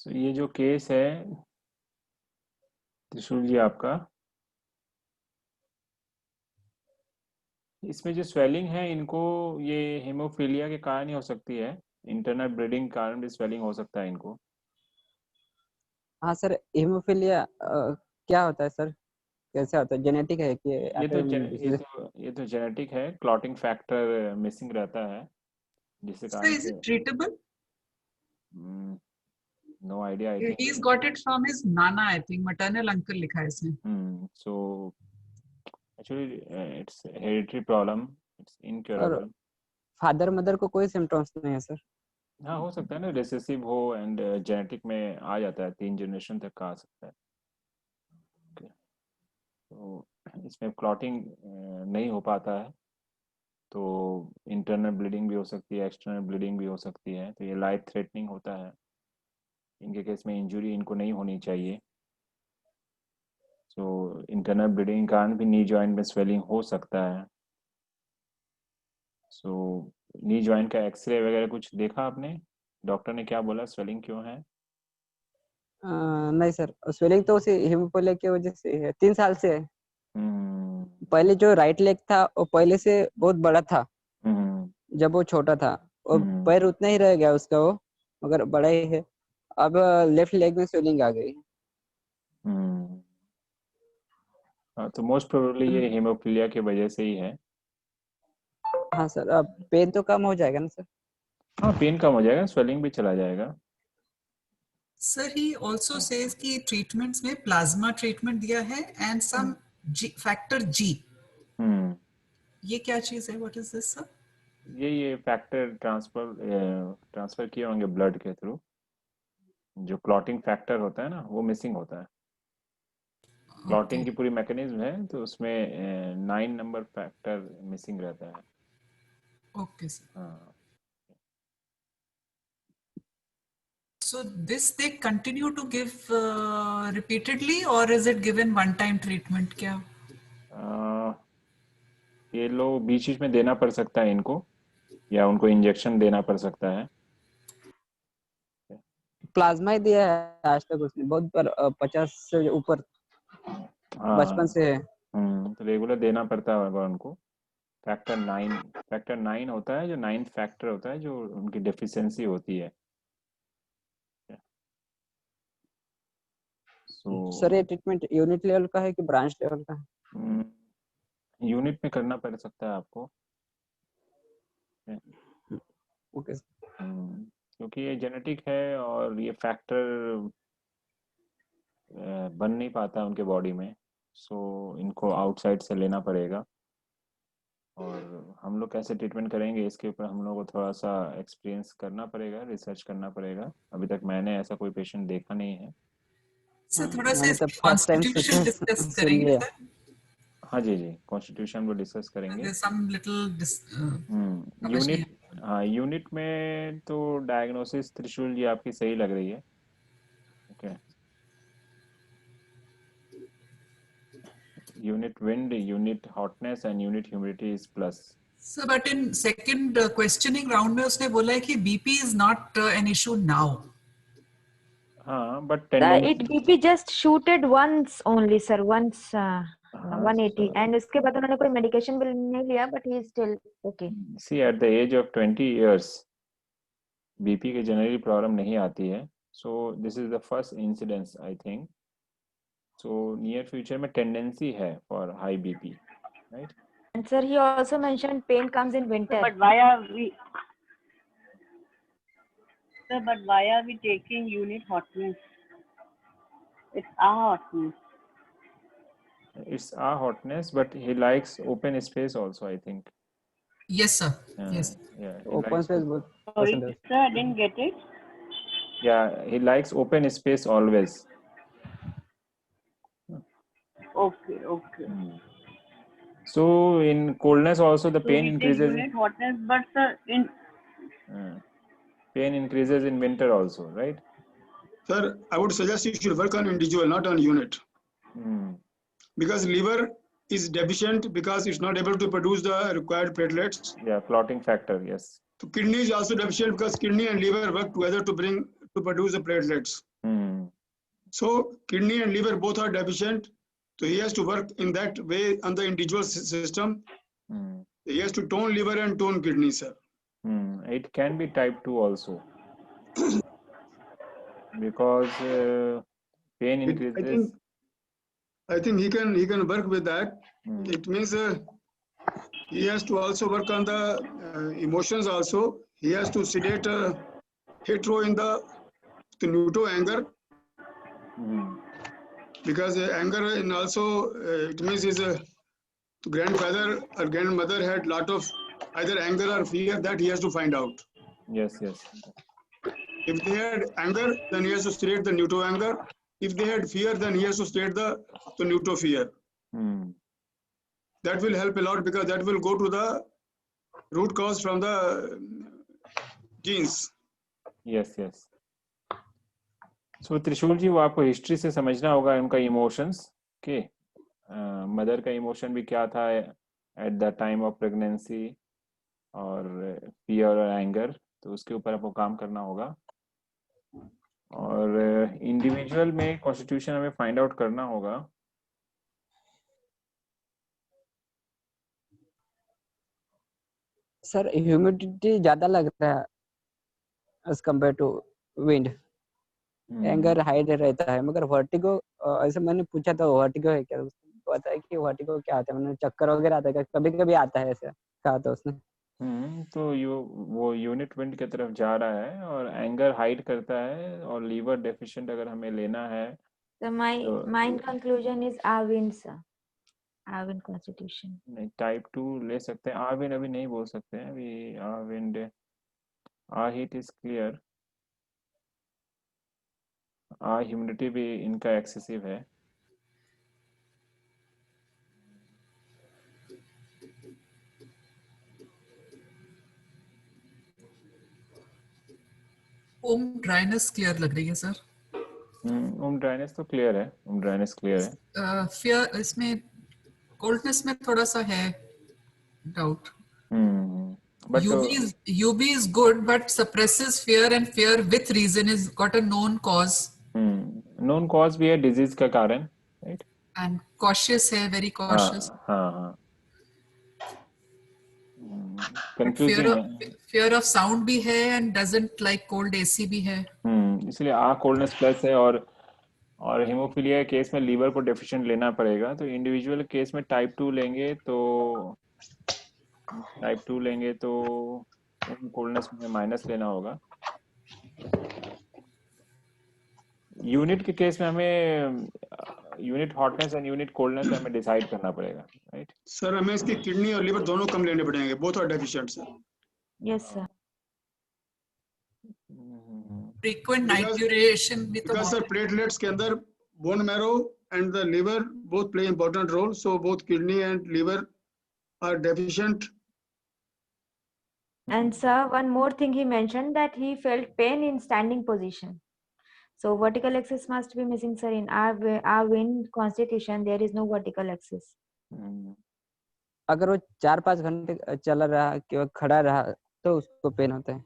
So, ये जो case है त्रिशूल जी आपका, इसमें जो स्वेलिंग है इनको ये हेमोफीलिया के कारण ही हो सकती है। इंटरनल ब्लीडिंग के कारण भी स्वेलिंग हो सकता है इनको। हाँ सर, हीमोफीलिया क्या होता है सर? कैसे होता है? जेनेटिक है कि ये तो ऑटोइम्यून डिसीज? ये तो जेनेटिक है। क्लॉटिंग फैक्टर मिसिंग रहता है जिसके So कारण is से it treatable? No idea I He's think. got it from his nana, I think, maternal uncle लिखा है इसमें. So actually it's hereditary problem, it's और इनक्योरेबल। फादर मदर को कोई सिम्टम्स नहीं है सर? हाँ, हो सकता है ना रिसेसिव हो एंड जेनेटिक में आ जाता है, 3 जनरेशन तक का आ सकता है। Okay. तो इसमें क्लॉटिंग नहीं हो पाता है, तो इंटरनल ब्लीडिंग भी हो सकती है, एक्सटर्नल ब्लीडिंग भी हो सकती है, तो ये लाइफ थ्रेटनिंग होता है। इनके केस में इंजरी इनको नहीं होनी चाहिए। तो इंटरनल ब्लीडिंग के कारण भी नी जॉइंट में स्वेलिंग हो सकता है। सो नी जॉइंट का एक्सरे वगैरह कुछ देखा आपने? डॉक्टर ने क्या बोला, स्वेलिंग क्यों है? नहीं सर, स्वेलिंग तो उसी हीमोफीलिया की वजह से है, 3 साल से है। हम्म पहले जो राइट लेग था वो पहले से बहुत बड़ा था हम्म जब वो छोटा था, और हम्म पैर उतना ही रह गया उसका, वो मगर बड़ा ही है। अब लेफ्ट लेग में स्वेलिंग आ गई। हम्म। हाँ, तो मोस्ट प्रोबेबली ये हेमोफीलिया की वजह से ही है। हाँ सर, अब पेन तो कम हो जाएगा ना सर? हाँ, पेन कम हो जाएगा, स्वेलिंग भी चला जाएगा। Sir, he also says कि treatments में plasma treatment दिया है and some factor G. हम्म ये क्या चीज है? What is this, sir? ये फैक्टर ट्रांसफर किए होंगे ब्लड के थ्रू। जो क्लॉटिंग फैक्टर होता है ना, वो मिसिंग होता है। Clotting Okay. की पूरी मैकेनिज्म है, तो उसमें 9 नंबर फैक्टर मिसिंग रहता है। Okay, sir. हाँ। So this they continue to give repeatedly, or is it given one-time treatment? क्या? ये लोग बीच बीच में देना पड़ सकता है इनको, या उनको इंजेक्शन देना पड़ सकता है। प्लाज्मा ही दिया है आज तक उसने बहुत बार, 50 से ऊपर बचपन हाँ। से है। तो रेगुलर देना पड़ता होगा उनको। फैक्टर 9 होता है, जो 9th फैक्टर होता है, जो उनकी डेफिशिएंसी होती है। सो सर, ये ट्रीटमेंट यूनिट लेवल का है कि ब्रांच लेवल का है? यूनिट में करना पड़ सकता है आपको। ओके। क्योंकि ये जेनेटिक है और ये फैक्टर बन नहीं पाता उनके बॉडी में, सो इनको आउटसाइड से लेना पड़ेगा। और हम लोग कैसे ट्रीटमेंट करेंगे इसके ऊपर हम लोग को थोड़ा सा एक्सपीरियंस करना पड़ेगा, रिसर्च करना पड़ेगा। अभी तक मैंने ऐसा कोई पेशेंट देखा नहीं है। Sir, थोड़ा सा मैंने तो इसकी फर्स्ट टाइम constitution discuss सुन करेंगे, लिया। sir? हाँ जी जी, कॉन्स्टिट्यूशन वो डिस्कस करेंगे। There's some little समझ नहीं यूनिट, हाँ यूनिट में तो डायग्नोसिस त्रिशूल जी आपकी सही लग रही है। Okay. Unit wind, unit hotness and unit humidity is plus. So, but in second questioning round में उसने बोला है कि BP is not an issue now. हाँ, but It tendency. BP just shooted once only, sir. Once हाँ 180, and उसके बाद उन्होंने कोई medication भी नहीं लिया, but he is still okay. See at the age of 20 years BP की जनरली प्रॉब्लम नहीं आती है। So this is the first incidence I think. So near future में टेंडेंसी है for high BP, right? And sir, he also mentioned pain comes in winter. But why are we, sir, but why are we taking unit hotness? It's our hotness. It's a hotness, but he likes open space also, I think. Yes, sir. Yes. Yeah, he open likes, space बहुत Sorry, पसंद है। sir, I didn't get it. yeah, he likes open space always. Okay, okay. So in coldness also the So pain we take increases. unit hotness, but sir, in Pain increases in winter also, right? Sir, I would suggest you should work on individual, not on unit. Because liver is deficient because it's not able to produce the required platelets. Yeah, clotting factor, yes. So kidney is also deficient because kidney and liver work together to produce the platelets. Hmm. So kidney and liver both are deficient. So he has to work in that way on the individual system. Hmm. He has to tone liver and tone kidney, sir. It can be type 2 also, because pain increases. I think he can work with that. Hmm. It means he has to also work on the emotions also. He has to sedate hetero in the neuto anger, Hmm. because anger and also it means his grandfather or grandmother had lot of either anger or fear that he has to find out. Yes, yes. If they had anger, then he has to state the neuto anger. If they had fear, then he has to state the neuto fear. Hmm. That will help a lot, because that will go to the root cause from the genes. Yes, yes. So त्रिशूल जी, वो आपको history से समझना होगा उनका emotions के mother का emotion भी क्या था at the time of pregnancy, और फियर और एंगर, तो उसके ऊपर आपको काम करना होगा। और इंडिविजुअल में कॉन्स्टिट्यूशन हमें फाइंड आउट करना होगा। सर ह्यूमिडिटी ज्यादा लग रहा है as compared to wind. Anger hide रहता है, मगर वर्टिगो ऐसे मैंने पूछा था वर्टिगो है क्या, उसने बताया कि वर्टिगो क्या आता है, मैंने चक्कर वगैरह आता है, कभी कभी आता है ऐसा कहा था उसने। तो वो यूनिट विंड की तरफ जा रहा है और एंगर हाइड करता है, और लीवर डेफिशिएंट अगर हमें लेना है So my conclusion is Arvind, sir. Arvind constitution. नहीं, टाइप 2 ले सकते हैं। आरविंड अभी नहीं बोल सकते हैं, अभी आरविंड हीट इज क्लियर, ह्यूमिडिटी भी इनका एक्सेसिव है। ओम ड्राइनेस क्लियर लग रही है सर। ओम ड्राइनेस तो क्लियर है, ओम ड्राइनेस क्लियर है। फियर इसमें कोल्डनेस में थोड़ा सा है doubt. But UB is good but suppresses fear, and fear with reason is got a known cause known cause भी है डिजीज का कारण, राइट। and cautious है, very cautious. हाँ But कंफ्यूजिंग है। fear of sound भी है and doesn't like cold AC भी है। इसलिए कोल्डनेस प्लस है, और हीमोफीलिया के केस में लीवर को डेफिशिएंट लेना पड़ेगा। तो इंडिविजुअल केस में टाइप 2 लेंगे तो कोल्डनेस में माइनस लेना होगा। यूनिट के केस में हमें unit hotness and unit coldness में हमें डिसाइड करना पड़ेगा, राइट। सर हमें इसकी किडनी और लिवर दोनों कम लेने पड़ेंगे, both are deficient sir. Yes, sir. Frequent natriuretion भी तो because sir platelets के अंदर bone marrow and the liver both play important role, so both kidney and liver are deficient. And sir, one more thing he mentioned, that he felt pain in standing position. So vertical axis must be missing, sir. In our wind constitution, there is no vertical axis. अगर वो 4-5 घंटे चला रहा कि खड़ा रहा तो उसको पेन होता है।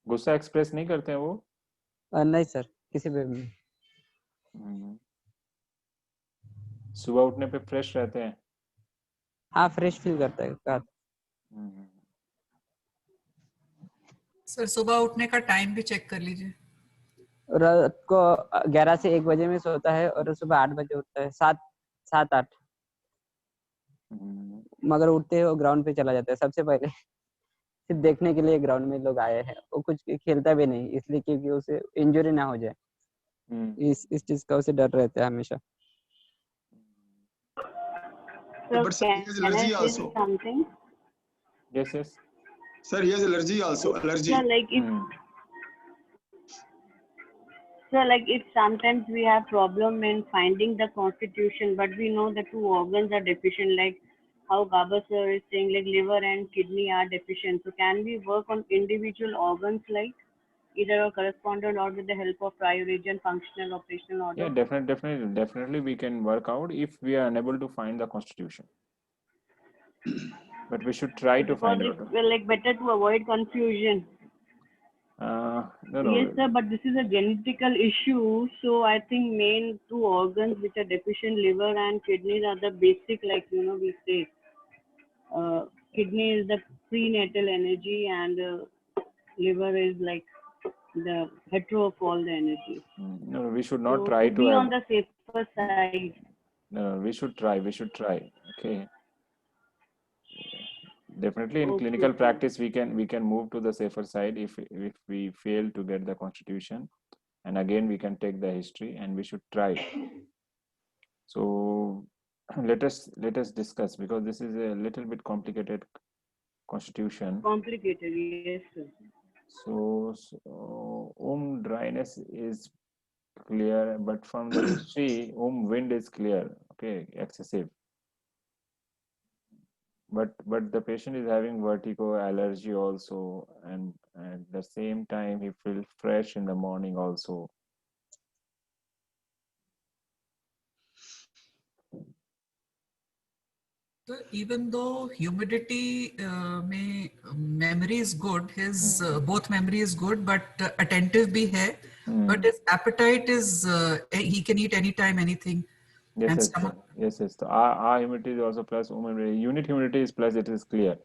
गुस्सा एक्सप्रेस नहीं करते हैं वो? नहीं सर, किसी पे भी। सुबह उठने पे फ्रेश रहते हैं? हाँ, फ्रेश फील करता है। सर सुबह उठने का टाइम भी चेक कर लीजिए। रात को 11 से 1 बजे में सोता है और सुबह 8 बजे उठता है, 7-8। मगर उठते ही वो ग्राउंड पे चला जाता है सबसे पहले। सिर्फ देखने के लिए ग्राउंड में लोग आए हैं, वो कुछ खेलता भी नहीं, इसलिए क्योंकि उसे इंजरी ना हो जाए, इस चीज का उसे डर रहता है हमेशा। But sir, he has allergy also. Something. Yes. Sir, he has allergy also. Allergy. So like if sometimes we have problem in finding the constitution, but we know the two organs are deficient, like how Gaba sir is saying, like liver and kidney are deficient. So can we work on individual organs, like either a correspondent or with the help of prior-region functional operational order? Yeah, definitely we can work out if we are unable to find the constitution. but we should try to because find it's out. well, like better to avoid confusion. No. Yes, sir, but this is a genetical issue. So I think main two organs which are deficient, liver and kidneys, are the basic, like, we say. Kidney is the prenatal energy, and liver is like the hetero of all the energy. No, we should not So try to to be have. on the safer side. No, we should try. Okay. Definitely in clinical Okay. practice we can move to the safer side if we fail to get the constitution, and again we can take the history, and we should try. So let us discuss, because this is a little bit complicated constitution. Complicated, yes, sir. So dryness is clear, but from the history wind is clear, okay, excessive. But the patient is having vertigo, allergy also, and at the same time he feels fresh in the morning also. So even though humidity memory is good, his both memory is good, but attentive bhi hai, but his appetite is he can eat anytime anything. Yes, And yes, stomach. yes, yes. So our humidity is also plus, unit humidity is plus, it is clear.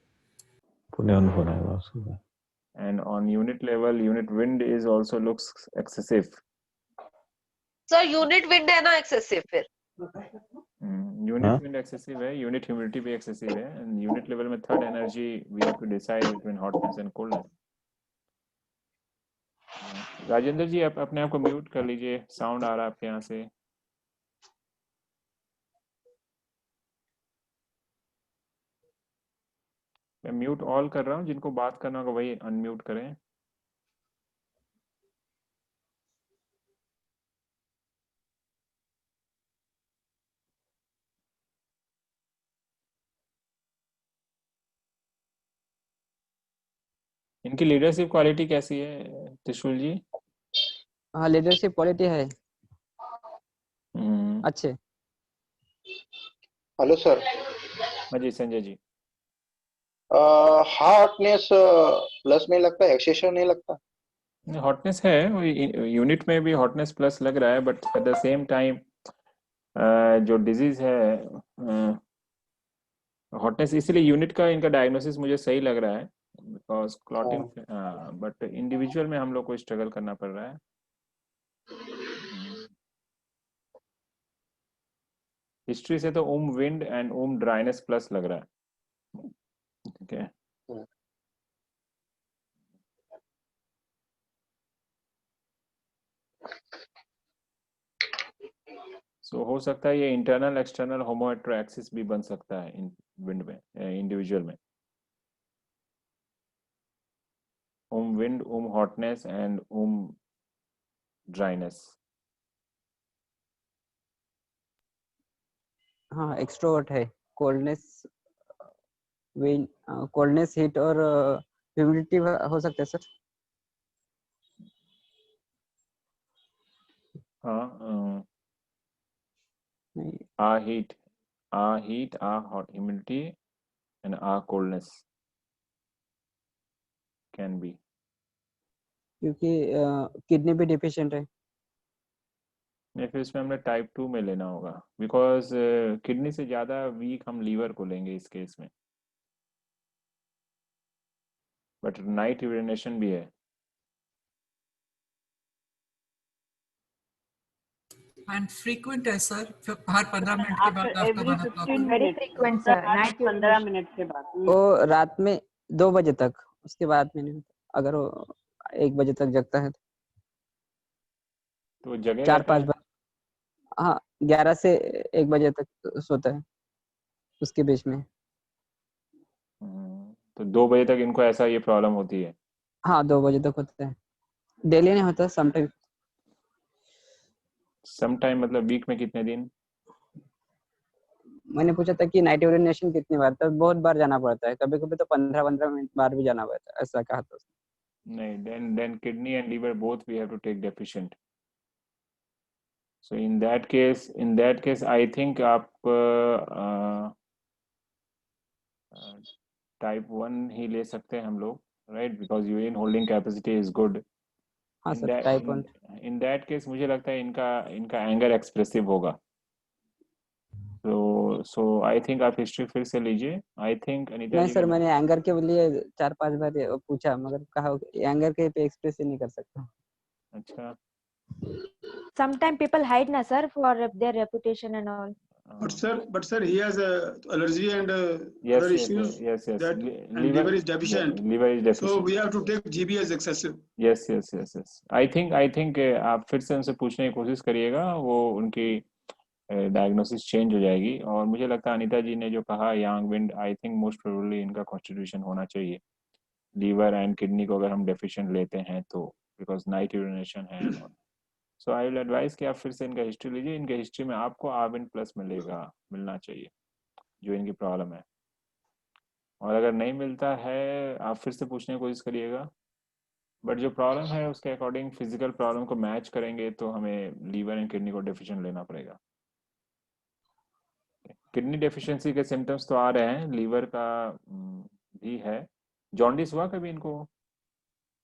And on unit level, unit wind is also looks excessive. Sir, unit wind है ना excessive फिर. Unit wind excessive है, unit humidity भी excessive है, and unit level में third energy we have to decide between hotness and coldness. Rajendra जी, आप अपने आप को म्यूट कर लीजिए, साउंड आ रहा है आपके यहाँ से. मैं म्यूट ऑल कर रहा हूँ, जिनको बात करना होगा वही अनम्यूट करें. इनकी लीडरशिप क्वालिटी कैसी है त्रिशूल जी? हाँ, लीडरशिप क्वालिटी है अच्छे. Hello sir. हाँ जी संजय जी. हॉटनेस प्लस में लगता है, एक्सेशन नहीं लगता. हॉटनेस है, यूनिट में भी हॉटनेस प्लस लग रहा है, but at the same time जो डिजीज है हॉटनेस, इसीलिए यूनिट का इनका डायग्नोसिस मुझे सही लग रहा है, बिकॉज क्लॉटिंग, बट इंडिविजुअल में हम लोग को स्ट्रगल करना पड़ रहा है. हिस्ट्री से तो विंड एंड ड्राइनेस प्लस लग रहा है. ठीक है. सो हो सकता है ये इंटरनल एक्सटर्नल होमोएट्रोएक्सिस भी बन सकता है इन विंड में, इंडिविजुअल में. Wind, hotness and dryness. हाँ, एक्सट्रोवर्ट है. कोल्डनेस, विंड, कोल्डनेस, हीट और ह्यूमिडिटी हो सकता है सर. हाँ, heat, hot, humidity, and coldness can be. क्योंकि किडनी भी डिफिशिएंट है. नहीं, फिर इसमें हमने टाइप 2 में लेना होगा, बिकॉज किडनी से ज़्यादा वीक हम लीवर को लेंगे इस केस में. बट नाइट यूरिनेशन भी है. And frequent है सर, हर 15 मिनट के बाद After every 15 Very minutes. frequent, sir. Night 15 urination. Minute के बाद. वो रात में 2 बजे तक, उसके बाद में नहीं होता. अगर वो 1 बजे तक जगता है तो जगह 4-5 बजे. हाँ, 11 से 1 बजे तक सोता है, उसके बीच में. तो 2 बजे तक इनको ऐसा ये प्रॉब्लम होती है? हाँ, 2 बजे तक होता है. डेली नहीं होता, समटाइम. समटाइम मतलब वीक में कितने दिन? मैंने पूछा था कि नाइट यूरिनेशन कितनी बार, तो बहुत बार जाना पड़ता है. कभी-कभी तो 15-15 मिनट बार भी जाना पड़ता है, ऐसा कहा था उसने. नहीं, then kidney and liver both we have to take deficient. So in that case I think आप टाइप 1 ही ले सकते हैं हम लोग, right, because urine holding capacity is good. हाँ sir, type 1। In that case मुझे लगता है इनका एंगर एक्सप्रेसिव होगा। सो आई थिंक आप हिस्ट्री फिर से लीजिए। आई थिंक अनीता नहीं जी सर, मैंने एंगर के लिए 4-5 बार पूछा, मगर कहा एंगर के पे एक्सप्रेस ही नहीं कर सकता। अच्छा, Sometimes people hide na sir for their reputation and all. But sir, he has allergy and yes, other yes, issues yes, yes. that and liver is deficient. Liver is deficient. So we have to take GB as excessive. yes, yes, yes, yes. I think आप फिर से उनसे पूछने की कोशिश करिएगा, वो उनकी डायग्नोसिस चेंज हो जाएगी। और मुझे लगता है अनीता जी ने जो कहा yang wind, I think most probably इनका कॉन्स्टिट्यूशन होना चाहिए लीवर एंड किडनी को अगर हम डेफिशिएंट लेते हैं तो, बिकॉज नाइट यूरिनेशन है। सो आई विल एडवाइस कि आप फिर से इनका हिस्ट्री लीजिए। इनके हिस्ट्री में आपको आविन प्लस मिलना चाहिए जो इनकी प्रॉब्लम है। और अगर नहीं मिलता है आप फिर से पूछने की कोशिश करिएगा, बट जो प्रॉब्लम है उसके अकॉर्डिंग फिजिकल प्रॉब्लम को मैच करेंगे तो हमें लीवर एंड किडनी को डेफिशिएंट लेना पड़ेगा। किडनी डेफिशिएंसी के सिम्टम्स तो आ रहे हैं, लीवर का भी है। जॉन्डिस हुआ कभी इनको?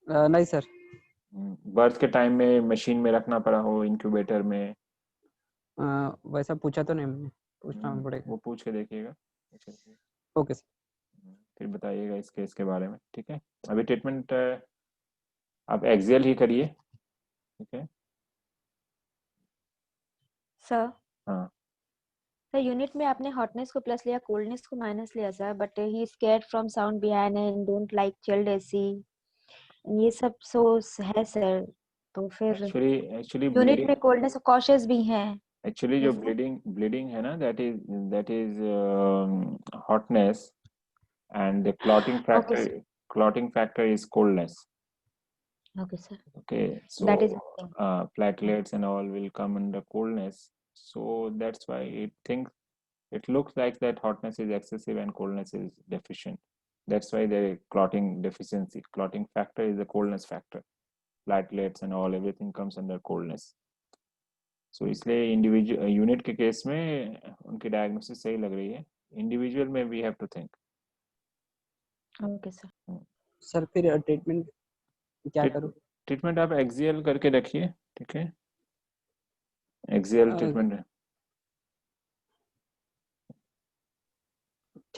नहीं सर। बर्थ के टाइम में मशीन में रखना पड़ा हो, इंक्यूबेटर में? वैसा पूछा तो नहीं मैंने, पूछना पड़ेगा। वो पूछ के देखिएगा। Okay sir. फिर बताइएगा इस केस के बारे में, ठीक है। अभी ट्रीटमेंट आप एक्सियल ही करिए, ठीक है सर। हाँ सर यूनिट में आपने हॉटनेस को प्लस लिया, कोल्डनेस को माइनस लिया sir, but he scared from sound behind and don't like chilled AC, ये सब सोर्स है सर। तो फिर एक्चुअली यूनिट में कोल्डनेस और कॉशियस भी हैं। एक्चुअली जो ब्लीडिंग है ना, that is hotness and the clotting factor is coldness. Okay sir. Okay, so that is platelets and all will come under coldness, so that's why it looks like that hotness is excessive and coldness is deficient. That's why there is clotting deficiency. Clotting factor is the coldness factor. Platelets and all, everything comes under coldness. So इसलिए individual unit के case में उनकी diagnosis सही लग रही है, individual में we have to think. Okay sir. Sir फिर ट्रीटमेंट क्या करूं? ट्रीटमेंट आप एक्सियल करके रखिए, ठीक है, एक्सियल ट्रीटमेंट है।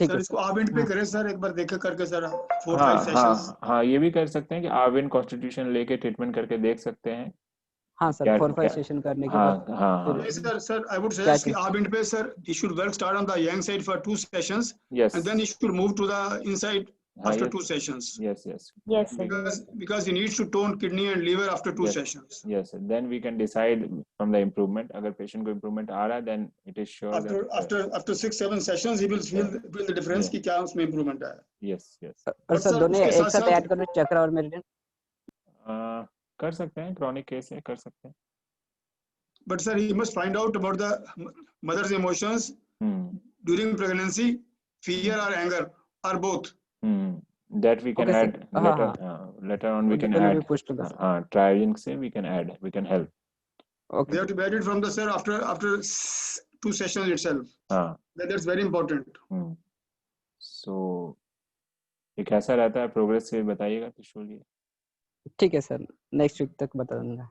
सर इसको आविन पे करें सर, एक बार देखा करके सर 4-5 सेशंस। हाँ ये भी कर सकते हैं कि आविन कॉन्स्टिट्यूशन लेके ट्रीटमेंट करके देख सकते हैं। हाँ सर, 4-5 सेशन करने के बाद सर आई वुड सजेस्ट कि आविन पे sir you should work start on the yang side for 2 sessions, and then you should move to the inside after 2 sessions. Yes because you need to tone kidney and liver after 2 sessions. Yes, then we can decide from the improvement. अगर patient को improvement आ रहा है then it is sure after 6-7 sessions he will feel the difference कि क्या उसमें improvement आया। yes और sir दोनों एक साथ ऐड करो, चक्रा और मेरिडियन? कर सकते हैं, chronic case है, कर सकते हैं। But sir, he must find out about the mother's emotions during pregnancy, fear or anger or both. That we can add later on. We can add. Triaging से we can add. We can help. Okay. They have to be added from the sir after 2 sessions itself. That's very important. So ये कैसा रहता है, progress से बताइएगा किशोर जी। ठीक है sir, next week तक बता दूंगा।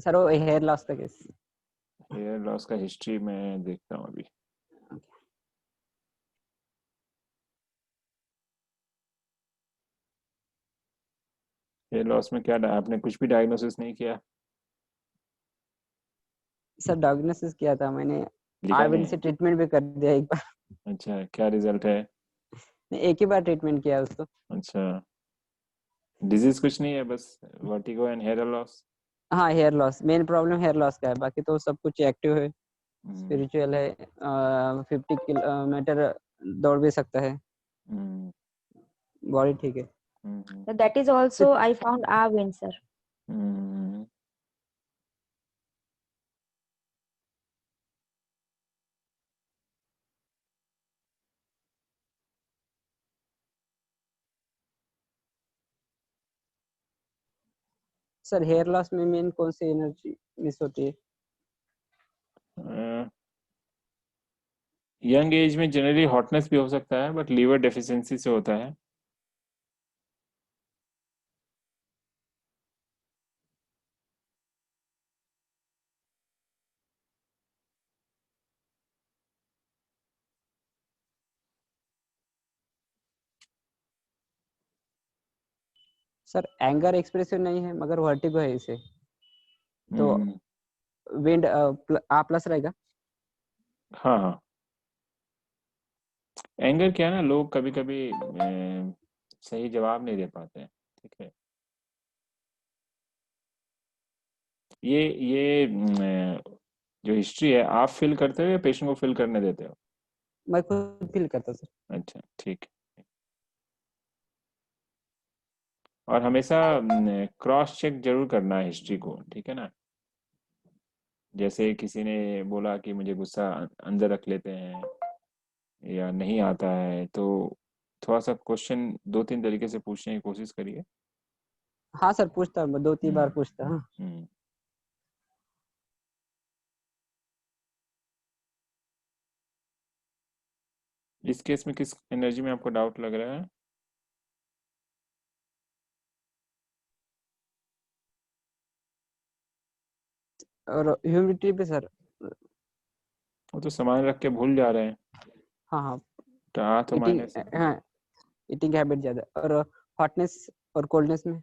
सर वो हेयर लॉस का केस, हेयर लॉस का हिस्ट्री में देखता हूँ अभी। हेयर लॉस में क्या आपने कुछ भी डायग्नोसिस नहीं किया? सर डायग्नोसिस किया था मैंने, आविन से ट्रीटमेंट भी कर दिया एक बार। अच्छा, क्या रिजल्ट है? एक ही बार ट्रीटमेंट किया उसको। अच्छा, डिजीज कुछ नहीं है, बस वर्टिगो एंड हेयर लॉस? हाँ, hair loss main problem hair loss का है, बाकी तो सब कुछ एक्टिव है, स्पिरिचुअल है, 50 किलोमीटर दौड़ भी सकता है, बॉडी ठीक है। That is also I found Arvind sir. Sir hair loss में मेन कौन सी एनर्जी मिस होती है? यंग एज में जनरली हॉटनेस भी हो सकता है, बट लीवर डेफिशिएंसी से होता है। सर एंगर एक्सप्रेसिव नहीं है मगर वर्टिगो है इसे, तो विंड आ प्लस रहेगा। हाँ हाँ, एंगर क्या है ना, लोग कभी कभी सही जवाब नहीं दे पाते हैं, ठीक है। ये जो हिस्ट्री है आप फिल करते हो या पेशेंट को फिल करने देते हो? मैं खुद फील करता सर। अच्छा ठीक है। और हमेशा क्रॉस चेक जरूर करना है हिस्ट्री को, ठीक है ना। जैसे किसी ने बोला कि मुझे गुस्सा अंदर रख लेते हैं या नहीं आता है, तो थोड़ा सा क्वेश्चन 2-3 तरीके से पूछने की कोशिश करिए। हाँ सर पूछता हूँ, 2-3 बार पूछता हूँ। इस केस में किस एनर्जी में आपको डाउट लग रहा है? और ह्यूमिडिटी पे सर। वो तो सामान रख के भूल जा रहे हैं। हाँ हाँ, तो हाँ तो ईटिंग, माइनस। हाँ ईटिंग हैबिट ज्यादा, और हॉटनेस और कोल्डनेस में।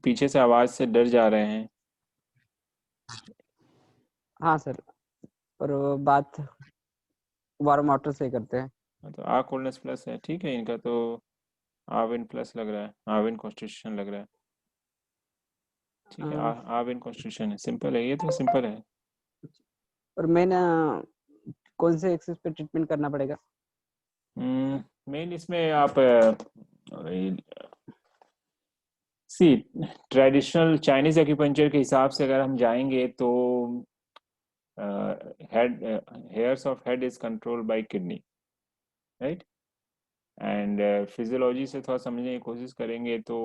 पीछे से आवाज से डर जा रहे हैं। हाँ सर, और बात वार्म वाटर से करते हैं। तो आ कोल्डनेस प्लस है, ठीक है। इनका तो आविन प्लस लग रहा है, आविन कॉन्स्टिट्यूशन लग रहा है, ठीक है। आविन कॉन्स्टिट्यूशन है, सिंपल है, ये तो सिंपल है। और मैंने कौन से एक्सेस पे ट्रीटमेंट करना पड़ेगा? मेन इसमें आप सी ट्रेडिशनल चाइनीज एक्यूपंक्चर के हिसाब से अगर हम जाएंगे तो head hairs of head is controlled by kidney, right. And physiology से थोड़ा समझने की कोशिश करेंगे तो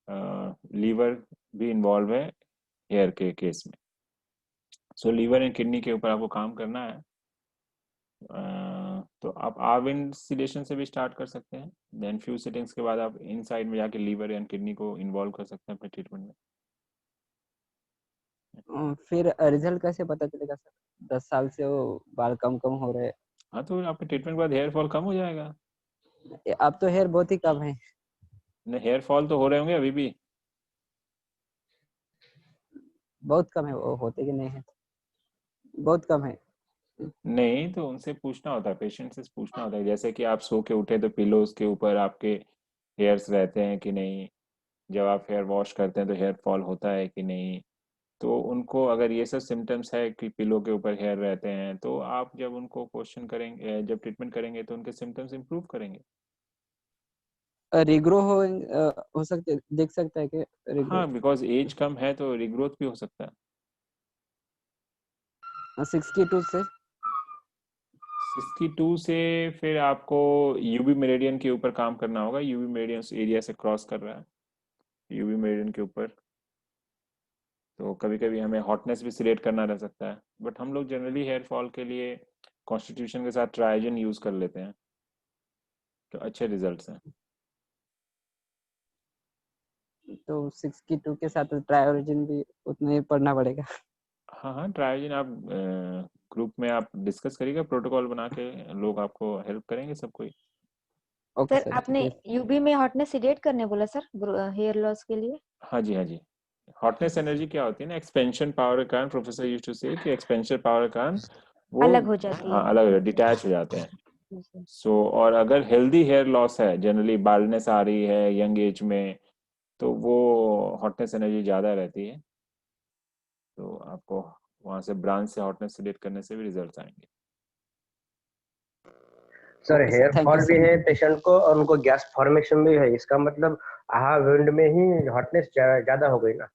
लीवर भी इन्वॉल्व है हेयर के केस में। सो लीवर एंड किडनी के ऊपर आपको काम करना है। तो आप आविन सिलेशन से भी स्टार्ट कर सकते हैं, देन फ्यू सेटिंग्स के बाद आप इन साइड में जाके लीवर एंड किडनी को इन्वॉल्व कर सकते हैं अपने ट्रीटमेंट में। फिर रिजल्ट कैसे पता चलेगा सर? 10 साल से वो बाल कम कम हो रहे। हाँ तो आपके ट्रीटमेंट के बाद हेयर फॉल कम हो जाएगा। अब तो हेयर बहुत ही कम है। हेयर फॉल तो हो रहे होंगे अभी भी। बहुत कम है, वो होते कि नहीं है, बहुत कम है। नहीं तो उनसे पूछना होता है, पेशेंट से पूछना होता है, जैसे कि आप सो के उठे तो पिलोज के ऊपर आपके हेयर्स रहते हैं कि नहीं, जब आप हेयर वॉश करते हैं तो हेयर फॉल होता है कि नहीं। तो उनको अगर ये सब सिम्टम्स है कि पिलो के ऊपर हेयर रहते हैं, तो आप जब उनको क्वेश्चन करेंगे, जब ट्रीटमेंट करेंगे तो उनके सिम्टम्स इंप्रूव करेंगे। रिग्रो हो सकते, देख सकता है कि रिग्रो? हाँ, बिकॉज एज कम है तो रिग्रोथ भी हो सकता है। 62 से 62 से फिर आपको यूवी मेरिडियन के ऊपर काम करना होगा। यूवी मेरिडियन एरिया से क्रॉस कर रहा है, यूवी मेरिडियन के ऊपर। तो कभी कभी हमें हॉटनेस भी सिलेक्ट करना रह सकता है, बट हम लोग जनरली हेयर फॉल के लिए कॉन्स्टिट्यूशन के साथ ट्राइजन यूज कर लेते हैं, तो अच्छे रिजल्ट्स हैं। तो 62 के साथ ट्रायोजिन भी उतना ही पढ़ना पड़ेगा। हाँ हाँ, ट्रायोजन आप ग्रुप में आप डिस्कस करिएगा, प्रोटोकॉल बना के लोग आपको हेल्प करेंगे सब कोई। ओके सर सर, आपने यूबी में हॉटनेस सिलेक्ट करने बोला सर हेयर लॉस के लिए? हाँ जी हाँ जी। हॉटनेस एनर्जी क्या होती है ना, एक्सपेंशन पावर के कारण, प्रोफेसर यूज्ड टू से कि एक्सपेंशन पावर के कारण वो अलग हो जाती है। अलग डिटैच हो जाते हैं। सो और अगर हेल्दी हेयर लॉस है, जनरली बाल्डनेस आ रही है यंग एज में, तो वो हॉटनेस एनर्जी ज़्यादा रहती है। तो आपको वहाँ से ब्रांच से हॉटनेस सिलेक्ट करने से भी रिजल्ट आएंगे। Sir okay here sir, thank you fall भी सर। है पेशेंट को और उनको गैस फॉर्मेशन भी है, इसका मतलब आहा विंड में ही हॉटनेस ज्यादा हो गई ना।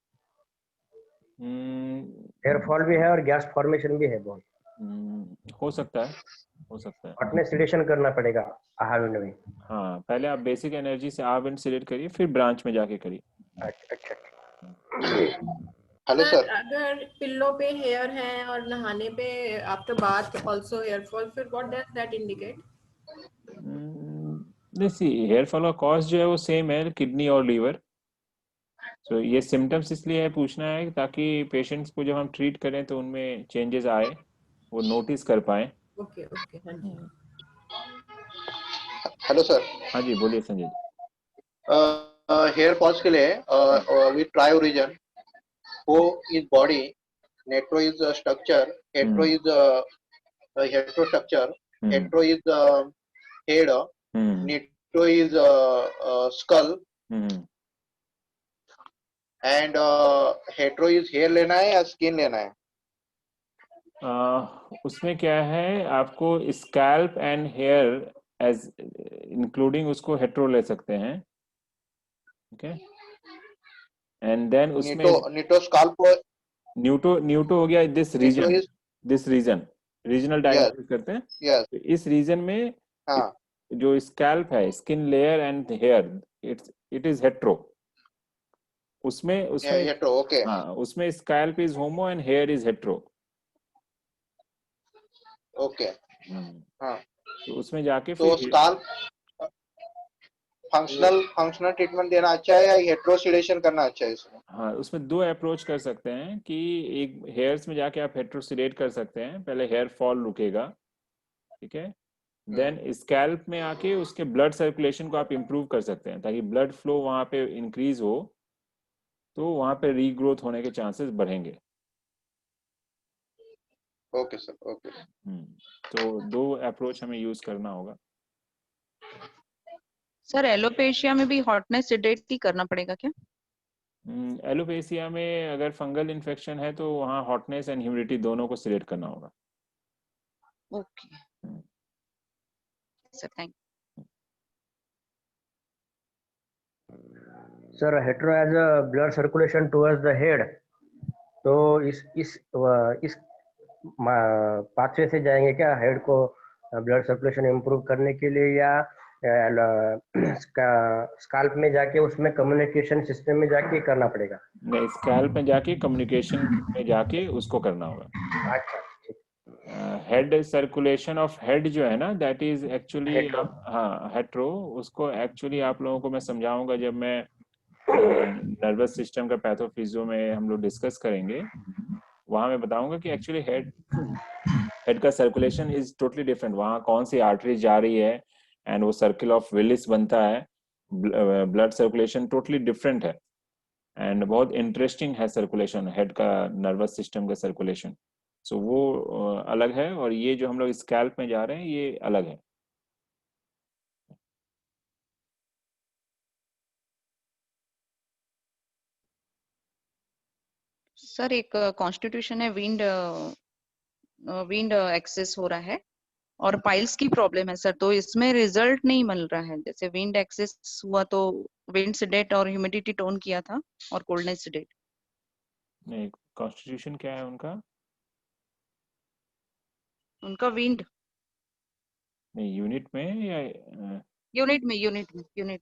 हेयर फॉल भी है और गैस फॉर्मेशन भी है बहुत। हो सकता है, हो सकता है। हॉटनेस रिलेशन करना पड़ेगा आहा विंड में। हाँ, पहले आप बेसिक एनर्जी से आप विंड सिलेक्ट करिए, फिर ब्रांच में जाके करिए। अच्छा। हेलो सर, अगर पिल्लो पे हेयर है और नहाने पे after bath also hair fall, फिर व्हाट डज दैट इंडिकेट? नहीं, सी हेयर फॉल का कॉज जो है वो सेम है, किडनी और लीवर। तो ये सिम्टम्स इसलिए है पूछना है ताकि पेशेंट्स को जब हम ट्रीट करें तो उनमें चेंजेस आए, वो नोटिस कर पाए। ओके ओके, हाँ जी। Hello sir. हाँ जी, बोलिए संजय जी। हेयर फॉल्स के लिए with ट्रायोरीजन, O is body, netro is structure, hetero is heterostructure, hetero is head, nitro is skull, and hetero is hair लेना है या skin लेना है? उसमें क्या है, आपको scalp and hair as including उसको हेट्रो ले सकते हैं, ओके। एंड देन उसमें नीटो स्काल्प, न्यूटो हो गया दिस रीजन, रीजनल डायग्नोसिस करते हैं। yes, तो इस रीजन में जो स्कैल्प है, skin layer and hair, it is hetero. उसमें हेट्रो, ओके। हाँ, उसमें scalp is homo and hair is hetero, okay. हाँ, तो उसमें जाके तो फिर स्काल्प फंक्शनल ट्रीटमेंट देना अच्छा है या हेट्रोसिडेशन करना अच्छा है इसमें? हाँ, उसमें दो अप्रोच कर सकते हैं कि एक हेयर्स में जाके आप हेट्रोसिडेट कर सकते हैं, पहले हेयर फॉल रुकेगा, ठीक है। देन स्कैल्प में आके उसके ब्लड सर्कुलेशन को आप इम्प्रूव कर सकते हैं ताकि ब्लड फ्लो वहां पे इंक्रीज हो, तो वहां पे रीग्रोथ होने के चांसेस बढ़ेंगे। Okay sir, okay. तो दो अप्रोच हमें यूज करना होगा। सर एलोपेशिया में भी हॉटनेस सिडेट ही करना पड़ेगा क्या? एलोपेशिया में अगर फंगल इन्फेक्शन है तो वहाँ हॉटनेस एंड ह्यूमिडिटी दोनों को सिलेक्ट करना होगा। Okay sir, thank you. Sir hetero as a blood circulation towards the head, तो इस पाथवे से जाएंगे क्या हेड को ब्लड सर्कुलेशन इम्प्रूव करने के लिए, या स्काल्प में जाके उसमें कम्युनिकेशन सिस्टम में जाके करना पड़ेगा? नहीं, स्कैल्प में जाके कम्युनिकेशन में जाके उसको करना होगा। अच्छा, हेड सर्कुलेशन ऑफ हेड जो है ना, दैट इज एक्चुअली, हाँ हेट्रो, उसको एक्चुअली आप लोगों को मैं समझाऊंगा जब मैं नर्वस सिस्टम का पैथोफिजियो में हम लोग डिस्कस करेंगे, वहां मैं बताऊंगा कि एक्चुअली हेड का सर्कुलेशन इज टोटली डिफरेंट, वहां कौन सी आर्टरी जा रही है एंड वो सर्किल ऑफ विलिस बनता है, ब्लड सर्कुलेशन टोटली डिफरेंट है एंड बहुत इंटरेस्टिंग है सर्कुलेशन, हेड का नर्वस सिस्टम का सर्कुलेशन। सो वो अलग है, और ये जो हम लोग स्कैल्प में जा रहे हैं ये अलग है। सर एक कॉन्स्टिट्यूशन है, विंड एक्सेस हो रहा है और पाइल्स की प्रॉब्लम है सर, तो इसमें रिजल्ट नहीं मिल रहा है। जैसे विंड एक्सेस हुआ तो विंड सिडेट और ह्यूमिडिटी टोन किया था और कोल्डनेस सिडेट। नहीं, कॉन्स्टिट्यूशन क्या है उनका? उनका विंड नहीं, यूनिट में या यूनिट में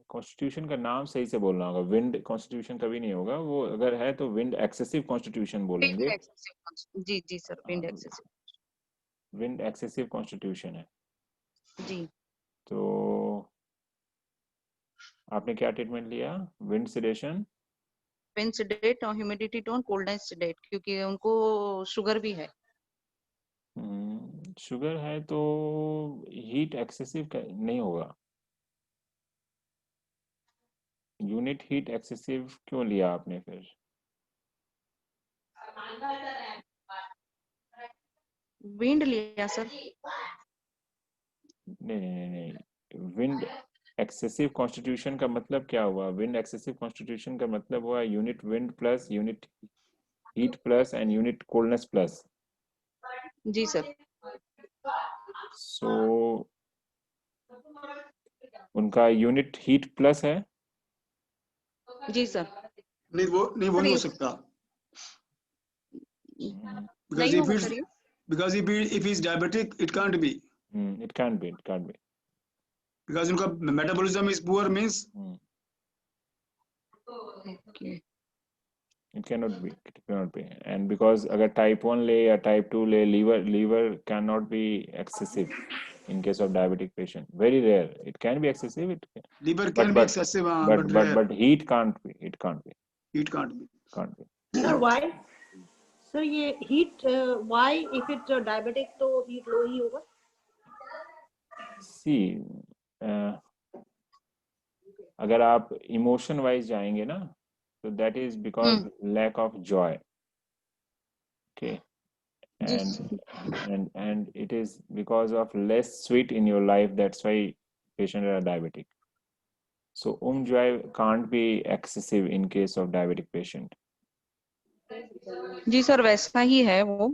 कॉन्स्टिट्यूशन का नाम सही से बोलना होगा। विंड कॉन्स्टिट्यूशन कभी नहीं होगा वो, अगर है तो विंड एक्सेसिव कॉन्स्टिट्यूशन बोलेंगे। जी sir, wind excessive, wind excessive constitution है जी। तो आपने क्या ट्रीटमेंट लिया? विंड सिडेशन, विंड सिडेट और ह्यूमिडिटी टोन, कोल्डनेस सिडेट, क्योंकि उनको शुगर भी है। शुगर है तो हीट एक्सेसिव नहीं होगा। यूनिट हीट एक्सेसिव क्यों लिया आपने फिर? विंड लिया सर। नहीं, विंड एक्सेसिव कॉन्स्टिट्यूशन का मतलब क्या हुआ? विंड एक्सेसिव कॉन्स्टिट्यूशन का मतलब हुआ unit wind plus unit heat plus and unit coldness plus. जी सर। सो उनका यूनिट हीट प्लस है। जी सर। नहीं वो नहीं हो सकता, because if he's diabetic it can't be. It can't be. because उनका metabolism is poor means Okay. it cannot be, and because अगर type 1 ले या type 2 ले, liver cannot be excessive in case of diabetic patient. Very rare. It can be excessive. Liver can be excessive, but heat can't be. It can't be. Heat can't be. Can't be. Sir, why? Sir, ये heat why if it's diabetic तो heat low ही होगा? See, अगर आप emotion wise जाएंगे ना, so that is because lack of joy. Okay. And it is because of less sweet in your life, that's why patients are diabetic. So joy can't be excessive in case of diabetic patient. जी sir, वैसा ही है वो।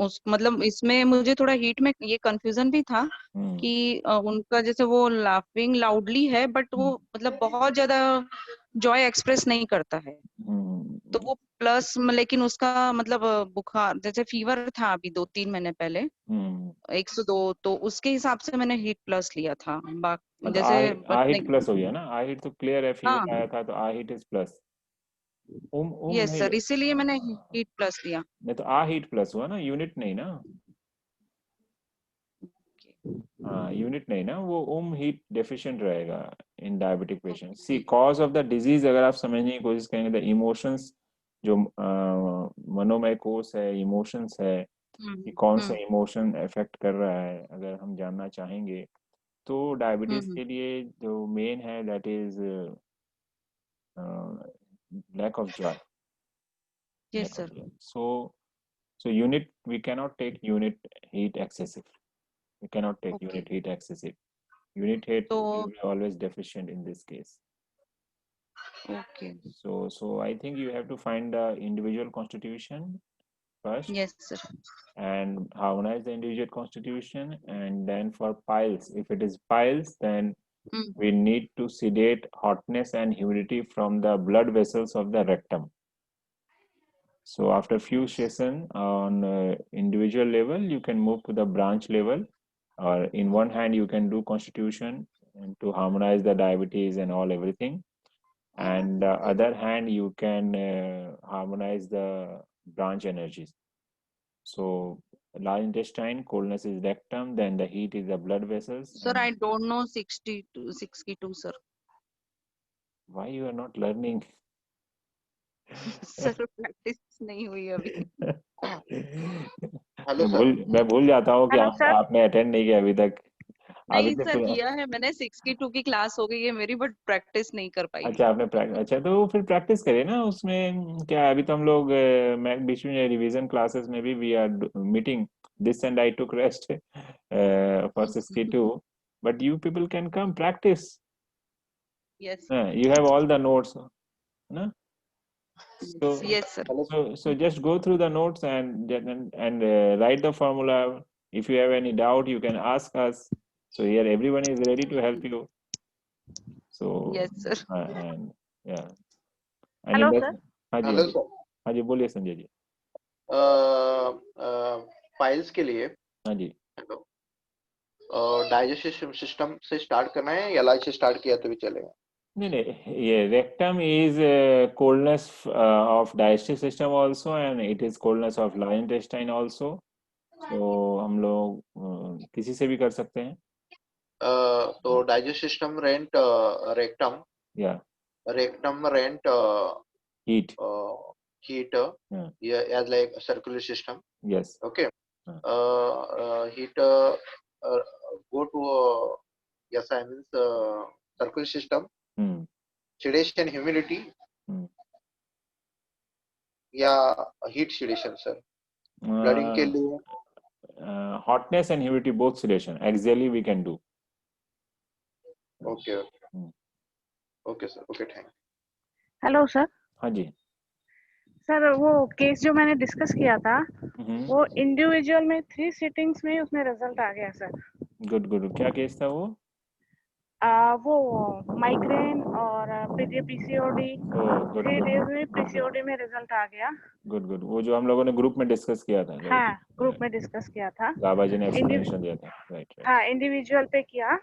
उस मतलब इसमें मुझे थोड़ा हीट में ये कंफ्यूजन भी था कि उनका जैसे वो लाफिंग लाउडली है, बट वो मतलब बहुत ज्यादा जॉय एक्सप्रेस नहीं करता है। तो वो प्लस, लेकिन उसका मतलब बुखार जैसे फीवर था अभी 2-3 महीने पहले 102, तो उसके हिसाब से मैंने हीट प्लस लिया था। जैसे हीट प्लस हो गया ना, आई हीट तो क्लियर है, फीवर आया था तो I heat is plus. Yes sir, इसीलिए मैंने हीट प्लस लिया। नहीं तो आ हीट प्लस हुआ ना, यूनिट नहीं ना। हाँ, यूनिट नहीं ना, वो हीट डेफिशिएंट रहेगा in diabetic patient. See cause of the disease अगर आप समझने की कोशिश करेंगे, द इमोशंस, जो मनोमय कोष है, इमोशंस है कि कौन सा इमोशन इफेक्ट कर रहा है, अगर हम जानना चाहेंगे तो डायबिटीज के लिए जो मेन है that is lack of joy. Yes sir. So unit, we cannot take unit heat excessive. We cannot take unit heat excessive. Unit heat will be always deficient in this case. Okay. So I think you have to find the individual constitution first. Yes sir. And harmonize the individual constitution, and then for piles, if it is piles, then we need to sedate hotness and humidity from the blood vessels of the rectum. So after few sessions on individual level, you can move to the branch level, or in one hand you can do constitution and to harmonize the diabetes and all everything, and the other hand you can harmonize the branch energies. So large intestine, coldness is rectum, then the heat is the blood vessels. Sir, I don't know 62, sir. Why you are not learning? Sir, practice नहीं हुई अभी। मैं भूल जाता हूँ कि आपने attend नहीं किया अभी तक। नहीं सर, किया है मैंने, 62 की क्लास हो गई है मेरी, बट प्रैक्टिस नहीं कर पाई। अच्छा, आपने अच्छा, तो फिर प्रैक्टिस करिए ना। उसमें क्या है, अभी तो हम लोग मैं बीच में रिवीजन क्लासेस में भी we are meeting this, and I took rest for 62, but you people can come practice. Yes, you have all the notes, no? So yes sir. So just go through the notes and write the formula. If you have any doubt, you can ask us. So here everyone is ready to help you. So yes sir. And yeah. Hello sir. हाँ जी बोलिए Sanjay ji. Files के लिए हाँ जी, digestive system से start करना है या लाइट से स्टार्ट किया तो भी चलेगा? नहीं, ये rectum is coldness of digestive system also, and it is coldness of large intestine also. तो हम लोग किसी से भी कर सकते हैं। तो डाइजेस्टिव सिस्टम रेंट रेक्टम, या rectum rent heat as like a circular system. Yes. Okay. Heat go to yes, I mean circular system. Sedation, humidity. या heat sedation sir? Blooding के लिए hotness and humidity both sedation axially we can do. Okay. Okay sir. Okay, thank you. Hello sir. हाँ जी sir, वो case जो मैंने discuss किया था वो इंडिविजुअल में 3 सिटिंग्स में उसमें रिजल्ट आ गया सर। गुड। क्या केस था वो? वो माइग्रेन और पीसीओडी, 3 डेज में पीसीओडी में रिजल्ट आ गया। गुड। वो जो हम लोगों ने ग्रुप में डिस्कस किया था। हाँ, ग्रुप में डिस्कस किया था। गाबा जी ने एक्सप्लेनेशन दिया था। राइट। हाँ, इंडिविजुअल पे किया।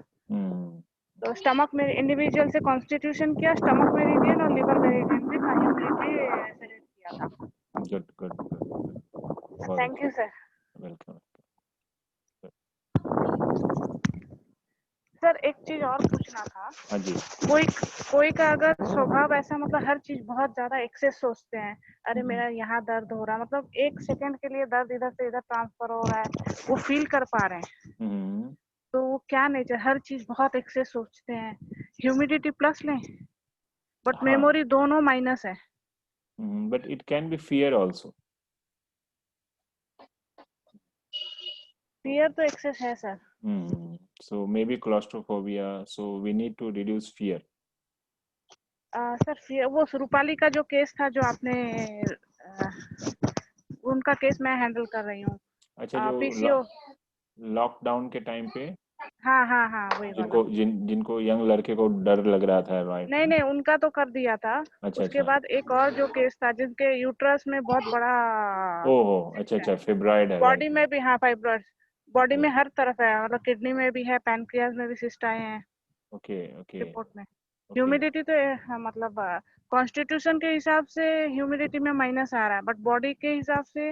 तो स्टमक में इंडिविजुअल से कॉन्स्टिट्यूशन किया, स्टमक मेरिडियन और लिवर मेरिडियन में ह्यूमिडिटी सेलेक्ट किया था। Good good good. Thank you sir. Welcome. Sir एक चीज और पूछना था। हाँ जी। कोई का अगर स्वभाव ऐसा, मतलब हर चीज बहुत ज्यादा एक्सेस सोचते हैं, अरे मेरा यहाँ दर्द हो रहा है, मतलब 1 सेकंड के लिए दर्द इधर से इधर ट्रांसफर हो रहा है, वो फील कर पा रहे हैं, तो वो क्या नेचर, हर चीज बहुत एक्सेस सोचते हैं, ह्यूमिडिटी प्लस लें बट मेमोरी दोनों माइनस है। But it can be fear also. Fear तो एक्सेस है sir. So maybe claustrophobia, so we need to reduce fear. Sir fear, वो रूपाली का जो केस था, जो आपने उनका केस मैं हैंडल कर रही हूँ। अच्छा, जो लॉकडाउन के टाइम पे, हाँ वही जिनको जिनको यंग लड़के को डर लग रहा था, राइट? नहीं उनका तो कर दिया था। उसके बाद एक और जो केस था जिनके यूट्रस में बहुत बड़ा, ओहो, अच्छा फिब्रॉइड है, बॉडी में भी, हाँ फाइब्रॉइड बॉडी में हर तरफ है, मतलब किडनी में भी है, पैनक्रियाज में भी सिस्ट आए हैं। ओके रिपोर्ट में ह्यूमिडिटी तो मतलब कॉन्स्टिट्यूशन के हिसाब से ह्यूमिडिटी में माइनस आ रहा है, बट बॉडी के हिसाब से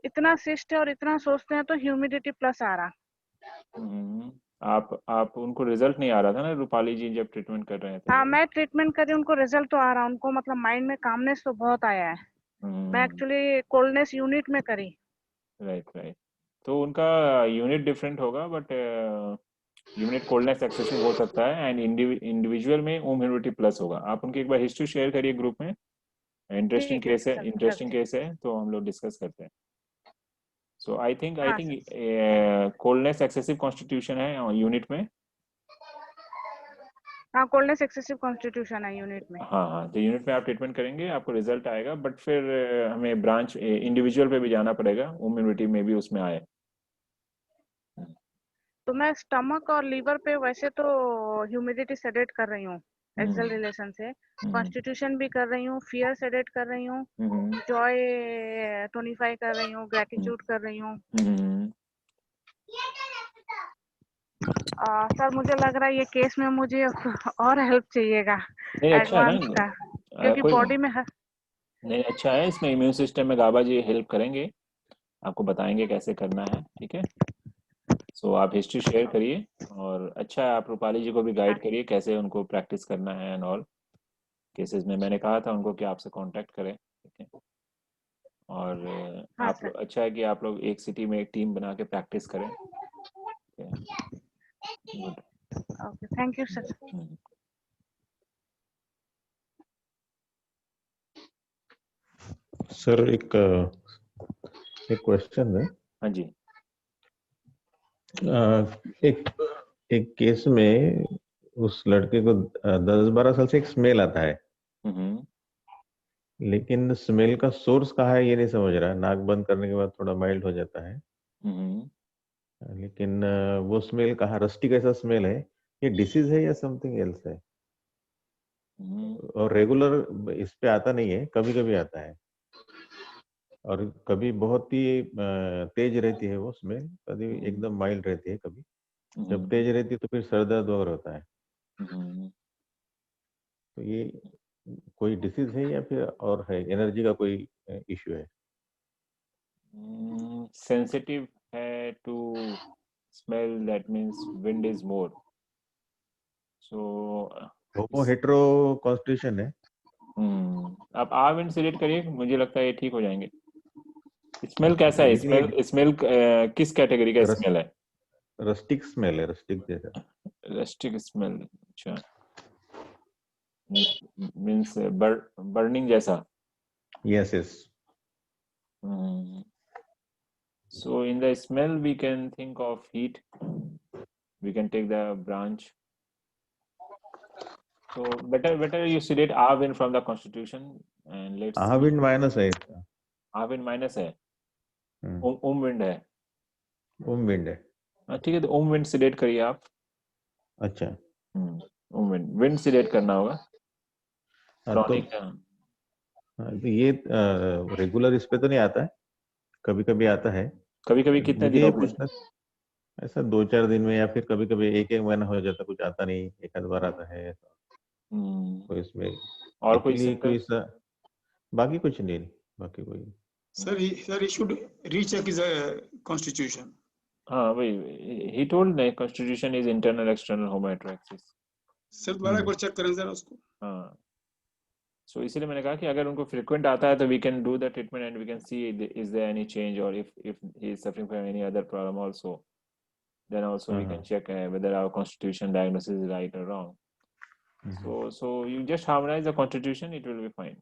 इतना सिस्ट है और इतना सोचते हैं तो ह्यूमिडिटी प्लस आ रहा। आप उनको रिजल्ट नहीं आ रहा था ना, रूपाली जी जब ट्रीटमेंट कर रहे थे? हाँ मैं ट्रीटमेंट कर रही हूँ, उनको रिजल्ट तो आ रहा है, उनको मतलब माइंड में कामनेस तो बहुत आया है। मैं एक्चुअली कोल्डनेस यूनिट में करी। राइट। तो उनका यूनिट डिफरेंट होगा, बट यूनिट कोल्डनेस एक्सेसिव हो सकता है, एंड इंडिविजुअल में ह्यूमिडिटी प्लस होगा। आप उनकी एक बार हिस्ट्री शेयर करिए ग्रुप में। इंटरेस्टिंग केस है तो हम लोग डिस्कस करते हैं। So I think coldness excessive constitution है यूनिट में। हाँ कोल्डनेस एक्सेसिव कॉन्स्टिट्यूशन है यूनिट में। हाँ, तो यूनिट में आप ट्रीटमेंट करेंगे, आपको रिजल्ट आएगा, बट फिर हमें ब्रांच इंडिविजुअल पे भी जाना पड़ेगा, ह्यूमिडिटी में भी उसमें आए। तो मैं स्टमक और लीवर पे वैसे तो ह्यूमिडिटी सेडेट कर रही हूँ एक्सेल रिलेशन से, कॉन्स्टिट्यूशन भी कर रही हूँ, फियर सेडेट कर रही हूँ, जॉय टोनिफाई कर रही हूँ, ग्रेटिट्यूड कर रही हूँ। सर मुझे लग रहा है ये केस में मुझे और हेल्प चाहिएगा एडवांस का, क्योंकि बॉडी में नहीं, अच्छा है, इसमें इम्यून सिस्टम में गाबा जी हेल्प करेंगे, आपको बताएंगे कैसे करना है, ठीक है? सो आप हिस्ट्री शेयर करिए, और अच्छा है आप रूपाली जी को भी गाइड करिए कैसे उनको प्रैक्टिस करना है एंड ऑल केसेस में। मैंने कहा था उनको कि आपसे कांटेक्ट करें, ठीक है? और आप लोग, अच्छा है कि आप लोग एक सिटी में एक टीम बना के प्रैक्टिस करें। Good, okay, thank you sir. Sir एक क्वेश्चन है। हाँ जी। एक केस में उस लड़के को 10-12 साल से एक स्मेल आता है, लेकिन स्मेल का सोर्स कहाँ है ये नहीं समझ रहा। नाक बंद करने के बाद थोड़ा माइल्ड हो जाता है, लेकिन वो स्मेल कहाँ, रस्टी कैसा स्मेल है, ये डिसीज है या समथिंग एल्स है? और रेगुलर इस पे आता नहीं है, कभी कभी आता है, और कभी बहुत ही तेज रहती है वो स्मेल, कभी एकदम माइल्ड रहती है, कभी जब तेज रहती है तो फिर सर दर्द वगैरह होता है। तो ये कोई डिसीज है या फिर और है, एनर्जी का कोई इश्यू है? सेंसिटिव है to smell, that means wind is more, so homo hetero constitution है। आप विंड सिलेक्ट करिए, मुझे लगता है ये ठीक हो जाएंगे। स्मेल कैसा है? स्मेल किस कैटेगरी का स्मेल है? रस्टिक स्मेल है, रस्टिक जैसा। रस्टिक स्मेल, अच्छा, मींस बर्निंग जैसा। Yes. So in the smell we can think of heat, we can take the branch. So better you sedate wind from the constitution, and let's see. wind minus है इसका। wind minus है, wind है, wind है। ठीक है, तो wind sedate करिए आप। अच्छा, wind sedate करना होगा। तो ये रेगुलर इस पे तो नहीं आता है, कभी कभी आता है। कभी कभी कितने दिनों में? ऐसा 2-4 दिन में, या फिर कभी कभी एक महीना हो जाता, कुछ आता नहीं, एक आध बार आता है ऐसा। कोई इसमें और कोई एक्चुअली कोई symptoms? बाकी कुछ नहीं, बाकी कोई। Sir, he should recheck his constitution. हाँ वही, he told the constitution is internal external homoetroaxis. Sir दोबारा एक बार चेक करें जरा उसको। हाँ, so इसीलिए मैंने कहा कि अगर उनको frequent आता है तो we can do the treatment and we can see is there any change, or if he is suffering from any other problem also, then also we can check whether our constitution diagnosis is right or wrong. So you just harmonize the constitution, it will be fine.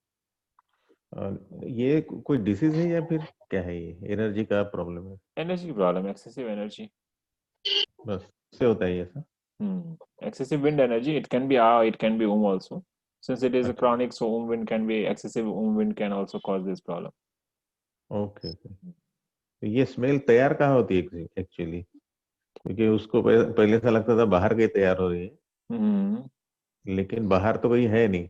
ये कोई disease है या फिर क्या है? ये energy का problem है? एनर्जी प्रॉब्लम, एक्सेसिव एनर्जी, बस से होता है ऐसा। excessive wind energy. It can be it can be also, since it is a chronic, so wind can be excessive. Wind can also cause this problem. Okay तो ये smell तैयार कहाँ होती है एक्चुअली? क्योंकि उसको पहले से लगता था बाहर कहीं तैयार हो रही है, लेकिन बाहर तो कहीं है नहीं।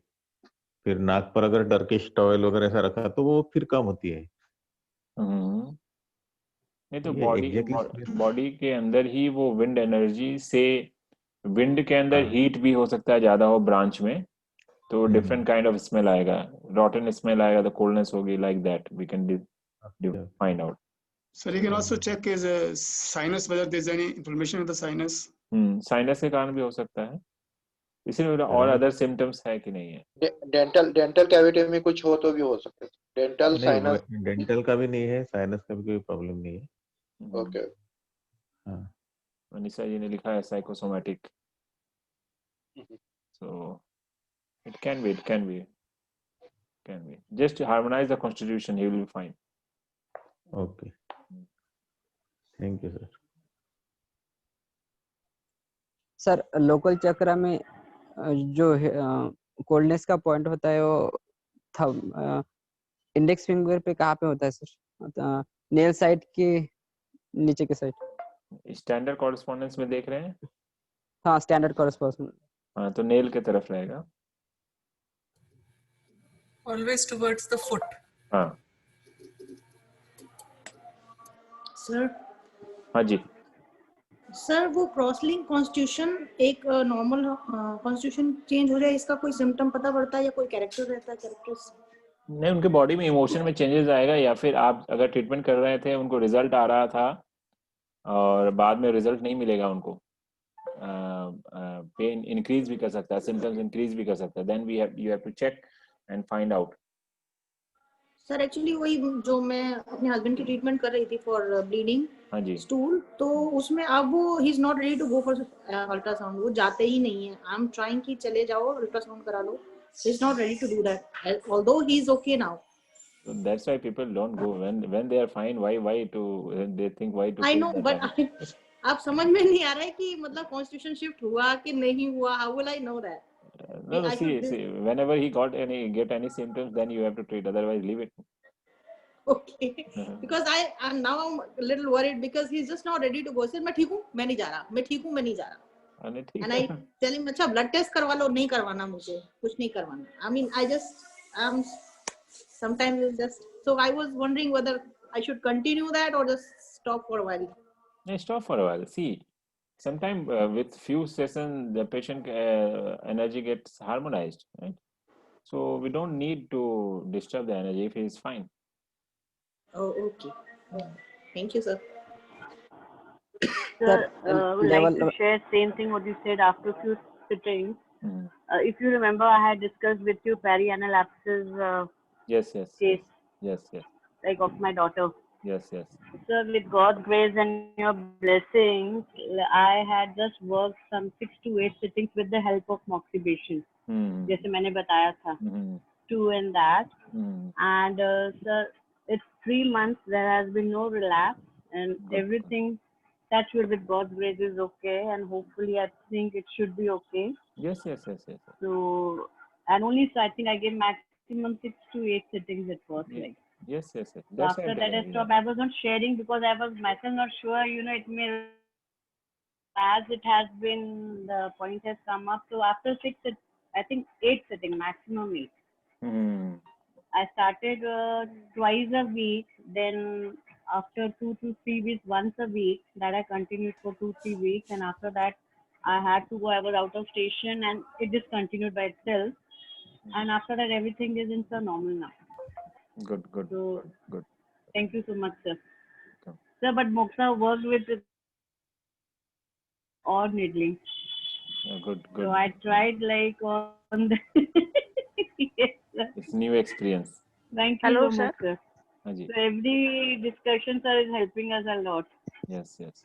फिर नाक पर अगर टर्किश टॉवेल वगैरह ऐसा रखा तो वो फिर कम होती है। नहीं तो बॉडी के अंदर ही वो विंड एनर्जी से, विंड के अंदर हीट भी हो सकता है ज्यादा हो ब्रांच में, तो डिफरेंट काइंड ऑफ स्मेल आएगा, रॉटन स्मेल आएगा, तो कोल्डनेस होगी, like that we can find out. Sir, you can also check his sinus, whether there is any inflammation in the sinus. Sinus के कारण भी हो सकता है, इसीलिए और अदर सिम्टम्स है कि नहीं है। डेंटल कैविटी में कुछ हो तो भी हो सकता है। डेंटल साइनस, डेंटल का भी नहीं है, साइनस का भी कोई प्रॉब्लम नहीं है। ओके। हाँ, मनीषा जी ने लिखा है psychosomatic, so it can be just harmonize the constitution, he will be fine. Okay, thank you sir. Sir local chakra में जो कोल्डनेस का पॉइंट होता है वो इंडेक्स फिंगर पे कहाँ पे होता है सर? नेल साइड के नीचे के साइड। स्टैंडर्ड कॉरेस्पॉन्डेंस में देख रहे हैं? हाँ, स्टैंडर्ड कॉरेस्पॉन्डेंस। हाँ, तो नेल के तरफ रहेगा, always towards the foot. हाँ। सर हाँ जी सर, वो क्रॉसलिंक कॉन्स्टिट्यूशन एक नॉर्मल कॉन्स्टिट्यूशन चेंज हो जाए, इसका कोई सिम्टम पता पड़ता है या कोई कैरेक्टर रहता है? कैरेक्टर्स नहीं, उनके बॉडी में इमोशन में चेंजेस आएगा, या फिर आप अगर ट्रीटमेंट कर रहे थे, उनको रिजल्ट आ रहा था और बाद में रिजल्ट नहीं मिलेगा उनको, पेन इंक्रीज भी कर सकता है, सिम्टम्स इंक्रीज भी कर सकता है, then you have to check and find out. Sir actually वही जो मैं अपने हस्बैंड की ट्रीटमेंट कर रही थी फॉर ब्लीडिंग, हाँ जी, स्टूल, तो उसमें अब वो ही is not ready to go for ultrasound, वो जाते ही नहीं है। आई एम ट्राइंग कि चले जाओ अल्ट्रासाउंड करा लो, he is not ready to do that although he is okay now. So that's why people don't go when they are fine. Why to they think why to? I know, but आप समझ में नहीं आ रहा है कि मतलब constitution shift हुआ कि नहीं हुआ? How will I know that? No, see, whenever he get any symptoms, then you have to treat. Otherwise, leave it. Okay, because I'm now a little worried because he's just not ready to go. Sir, मैं ठीक हूँ, मैं नहीं जा रहा, मैं ठीक हूँ, मैं नहीं जा रहा। And I tell him, अच्छा ब्लड टेस्ट करवा लो, नहीं करवाना मुझे, कुछ नहीं करवाना। I mean, sometimes it's just, so I was wondering whether I should continue that or just stop for a while. Yeah, stop for a while. See, sometimes with few sessions, the patient energy gets harmonized, right? So we don't need to disturb the energy if he is fine. Oh, okay. Thank you, sir. Sir, I would like to share same thing what you said after a few sittings. If you remember, I had discussed with you perianal abscess yes. case. Yes. Like of my daughter. Yes. Sir, with God's grace and your blessings, I had just worked some 6 to 8 sittings with the help of moxibustion. जैसे मैंने बताया था. 2 in that. And sir, it's 3 months. There has been no relapse, and everything, touch wood, with God's grace, is okay. And hopefully, I think it should be okay. Yes. So, and only so I think I gave maximum 6 to 8 sittings at first. Like. Yes. So after that, I stopped. I was not sharing because I was myself not sure. It may, as it has been, the point has come up. So after 6, I think 8 sitting, maximum 8. I started twice a week. Then after 2 to 3 weeks, once a week, that I continued for 2-3 weeks, and after that I had to go. I was out of station, and it just continued by itself. And after that, everything is in the normal now. Good, good, So good, good. thank you so much, sir. Okay. Sir, but Moksha worked with or needling. Yeah, good, good. So I tried like on the yes, sir. It's new experience. Thank you Hello, so sir. much, sir. हाँ जी. So every discussion, sir, is helping us a lot. Yes, yes.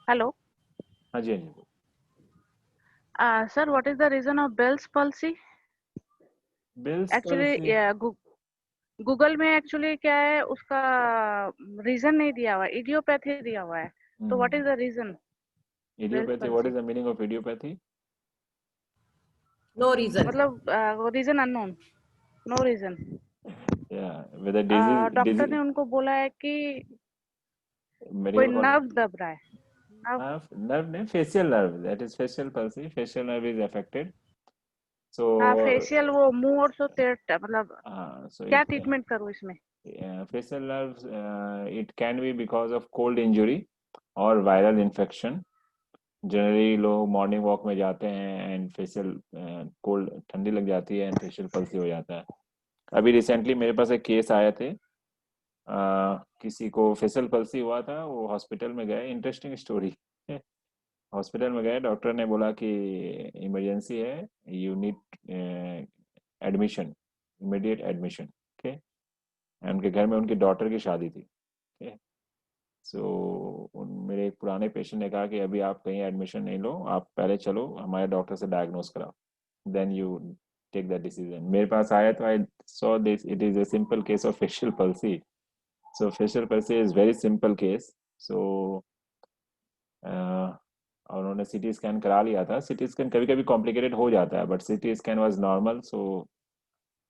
Hello. हाँ जी, हाँ जी. Sir, what is the reason of Bell's palsy? Bell's Actually, palsy. yeah, Google में actually क्या है उसका reason नहीं दिया हुआ है, इडियोपैथी दिया हुआ है. तो what is the reason? Idiopathy. What is the meaning of idiopathy? No reason. मतलब reason unknown, no reason. Yeah, with a disease. Doctor ने उनको बोला है कि कोई नर्व दब रहा है. Nerve नहीं, facial nerve. That is facial palsy. Facial nerve is affected. So. Facial वो मुंह और सो तेरता मतलब. So क्या ट्रीटमेंट करूँ इसमें? Facial nerves. It can be because of cold injury or viral infection. Generally लोग मॉर्निंग वॉक में जाते हैं एंड फेशियल कोल्ड ठंडी लग जाती है एंड फेशियल पल्सी हो जाता है. अभी रिसेंटली मेरे पास एक केस आए थे, किसी को फेशियल पल्सी हुआ था, वो हॉस्पिटल में गए. Interesting story. हॉस्पिटल में गए, डॉक्टर ने बोला कि इमरजेंसी है, you need admission, immediate admission. Okay. उनके घर में उनकी डॉटर की शादी थी. ओके. सो मेरे एक पुराने पेशेंट ने कहा कि अभी आप कहीं एडमिशन नहीं लो, आप पहले चलो हमारे डॉक्टर से डायग्नोस कराओ, then you take that decision. मेरे पास आया तो I saw this, it is a simple case of facial palsy. So facial palsy is very simple case. So उन्होंने सीटी स्कैन करा लिया था. सीटी स्कैन कभी कभी कॉम्प्लिकेटेड हो जाता है, but CT scan was normal, so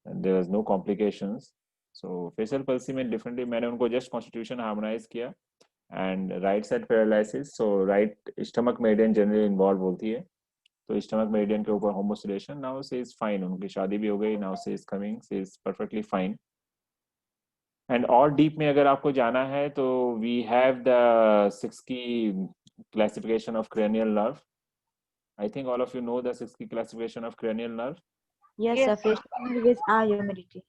there was no complications. So facial palsy में डिफरेंटली मैंने उनको जस्ट कॉन्स्टिट्यूशन हार्मोनाइज किया and right side paralysis. So right stomach meridian generally involve होती है, तो स्टमक मेरिडियन के ऊपर होमोस्टिलेशन. नाउ शी इज फाइन, उनकी शादी भी हो गई, now she is coming, she is perfectly fine. And और डीप में अगर आपको जाना है तो वी हैव द 6 की classification of cranial nerve. I think all of you know the 6 key classification of cranial nerve. Yes, sir. Facial nerve is eye humidity.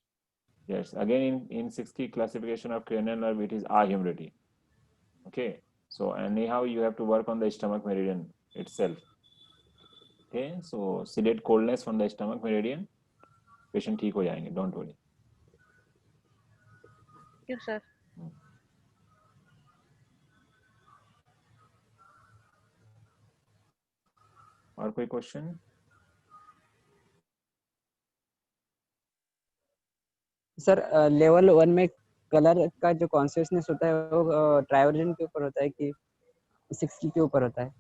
Yes, again in 6 key classification of cranial nerve, it is eye humidity. Okay, so anyhow you have to work on the stomach meridian itself. Okay, so sedate coldness from the stomach meridian, patient ठीक हो जाएंगे, don't worry. Yes, sir. और कोई question? Sir level 1 में colour का जो consciousness होता है वो ट्राइवर्जन के ऊपर होता है कि 60 के ऊपर होता है?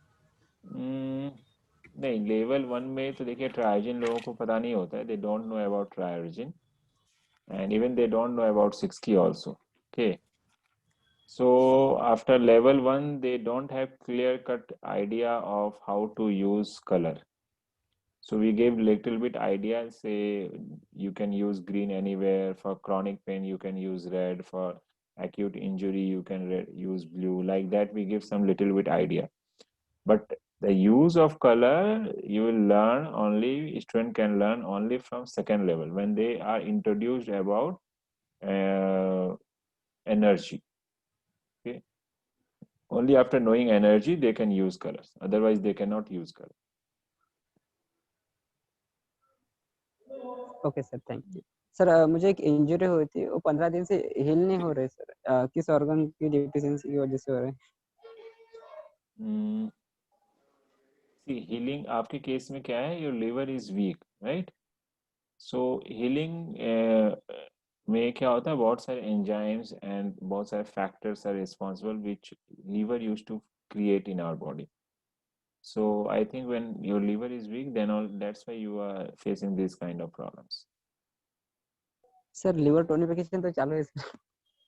नहीं, लेवल 1 में तो देखिए ट्राइवर्जन लोगों को पता नहीं होता है, they don't know about triversion and even they don't know about 6 key also. Okay, so after level 1 they don't have clear cut idea of how to use color. So we gave little bit idea, say you can use green anywhere, for chronic pain you can use red, for acute injury you can use blue, like that we give some little bit idea. But the use of color you will learn only, student can learn only from second level when they are introduced about energy. Okay, only after knowing energy they can use colors, otherwise they cannot use color. Okay sir, thank you. Sir मुझे एक injury हुई थी, वो 15 दिन से heal नहीं हो रही सर. किस ऑर्गन की डिफिशियंसी की वजह से हो रहा है? See, healing आपके केस में क्या है, your liver is weak, right? So healing में क्या होता है, बहुत सारे enzymes and बहुत सारे factors are responsible which liver used to create in our body. So I think when your liver is weak, then that's why you are facing these kind of problems. Sir liver tonification तो चालू है sir.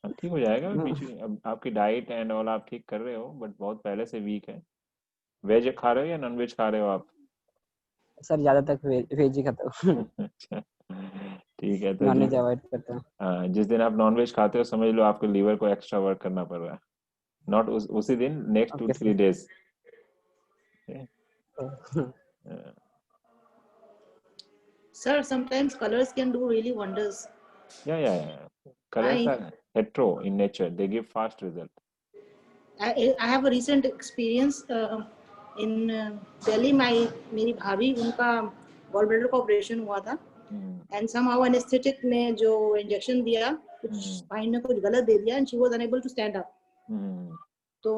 अब ठीक हो जाएगा बीच में. अब आपकी डाइट एंड ऑल आप ठीक कर रहे हो, बट बहुत पहले से वीक है. वेज खा रहे हो या नॉन वेज खा रहे हो आप? सर ज्यादातर वेज ही खाता हूँ. अच्छा, ठीक है, तो नॉनवेज अवॉइड करता हूँ। जिस दिन आप नॉनवेज खाते हो समझ लो आपके लीवर को एक्स्ट्रा वर्क करना पड़ रहा है, नॉट उसी दिन, next 2-3 days. Sir, sometimes colors can do really wonders. Yeah. Colors are hetero in nature. They give fast result. I have a recent experience in Delhi. मेरी भाभी उनका गॉल ब्लैडर का ऑपरेशन हुआ था, and somehow anesthetic ने जो injection दिया, कुछ स्पाइन में कुछ गलत दे दिया, and she was unable to stand up. तो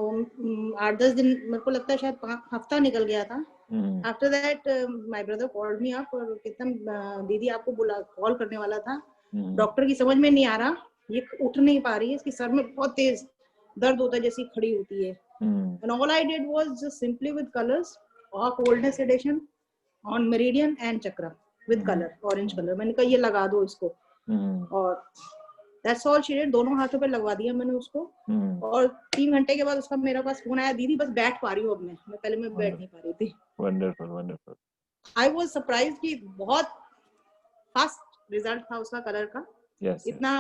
8-10 दिन मेरे को लगता है शायद हफ्ता निकल गया था. After that, my brother called me up और कितना दीदी आपको कॉल करने वाला था, डॉक्टर की समझ में नहीं आ रहा, ये उठ नहीं पा रही है, इसके सर में बहुत तेज दर्द होता है जैसी खड़ी होती है. And all I did was just simply with colors or coldness sedation on meridian and chakra with color, orange color. मैंने कहा ये लगा दो इसको, और that's all she did. दोनों हाथों पे लगवा दिया मैंने उसको, और 3 घंटे के बाद उसका मेरे पास फोन आया, दीदी बस बैठ पा रही हूँ अब मैं पहले मैं बैठ नहीं पा रही थी. Wonderful. I was surprised कि बहुत फास्ट रिजल्ट था उसका कलर का. इतना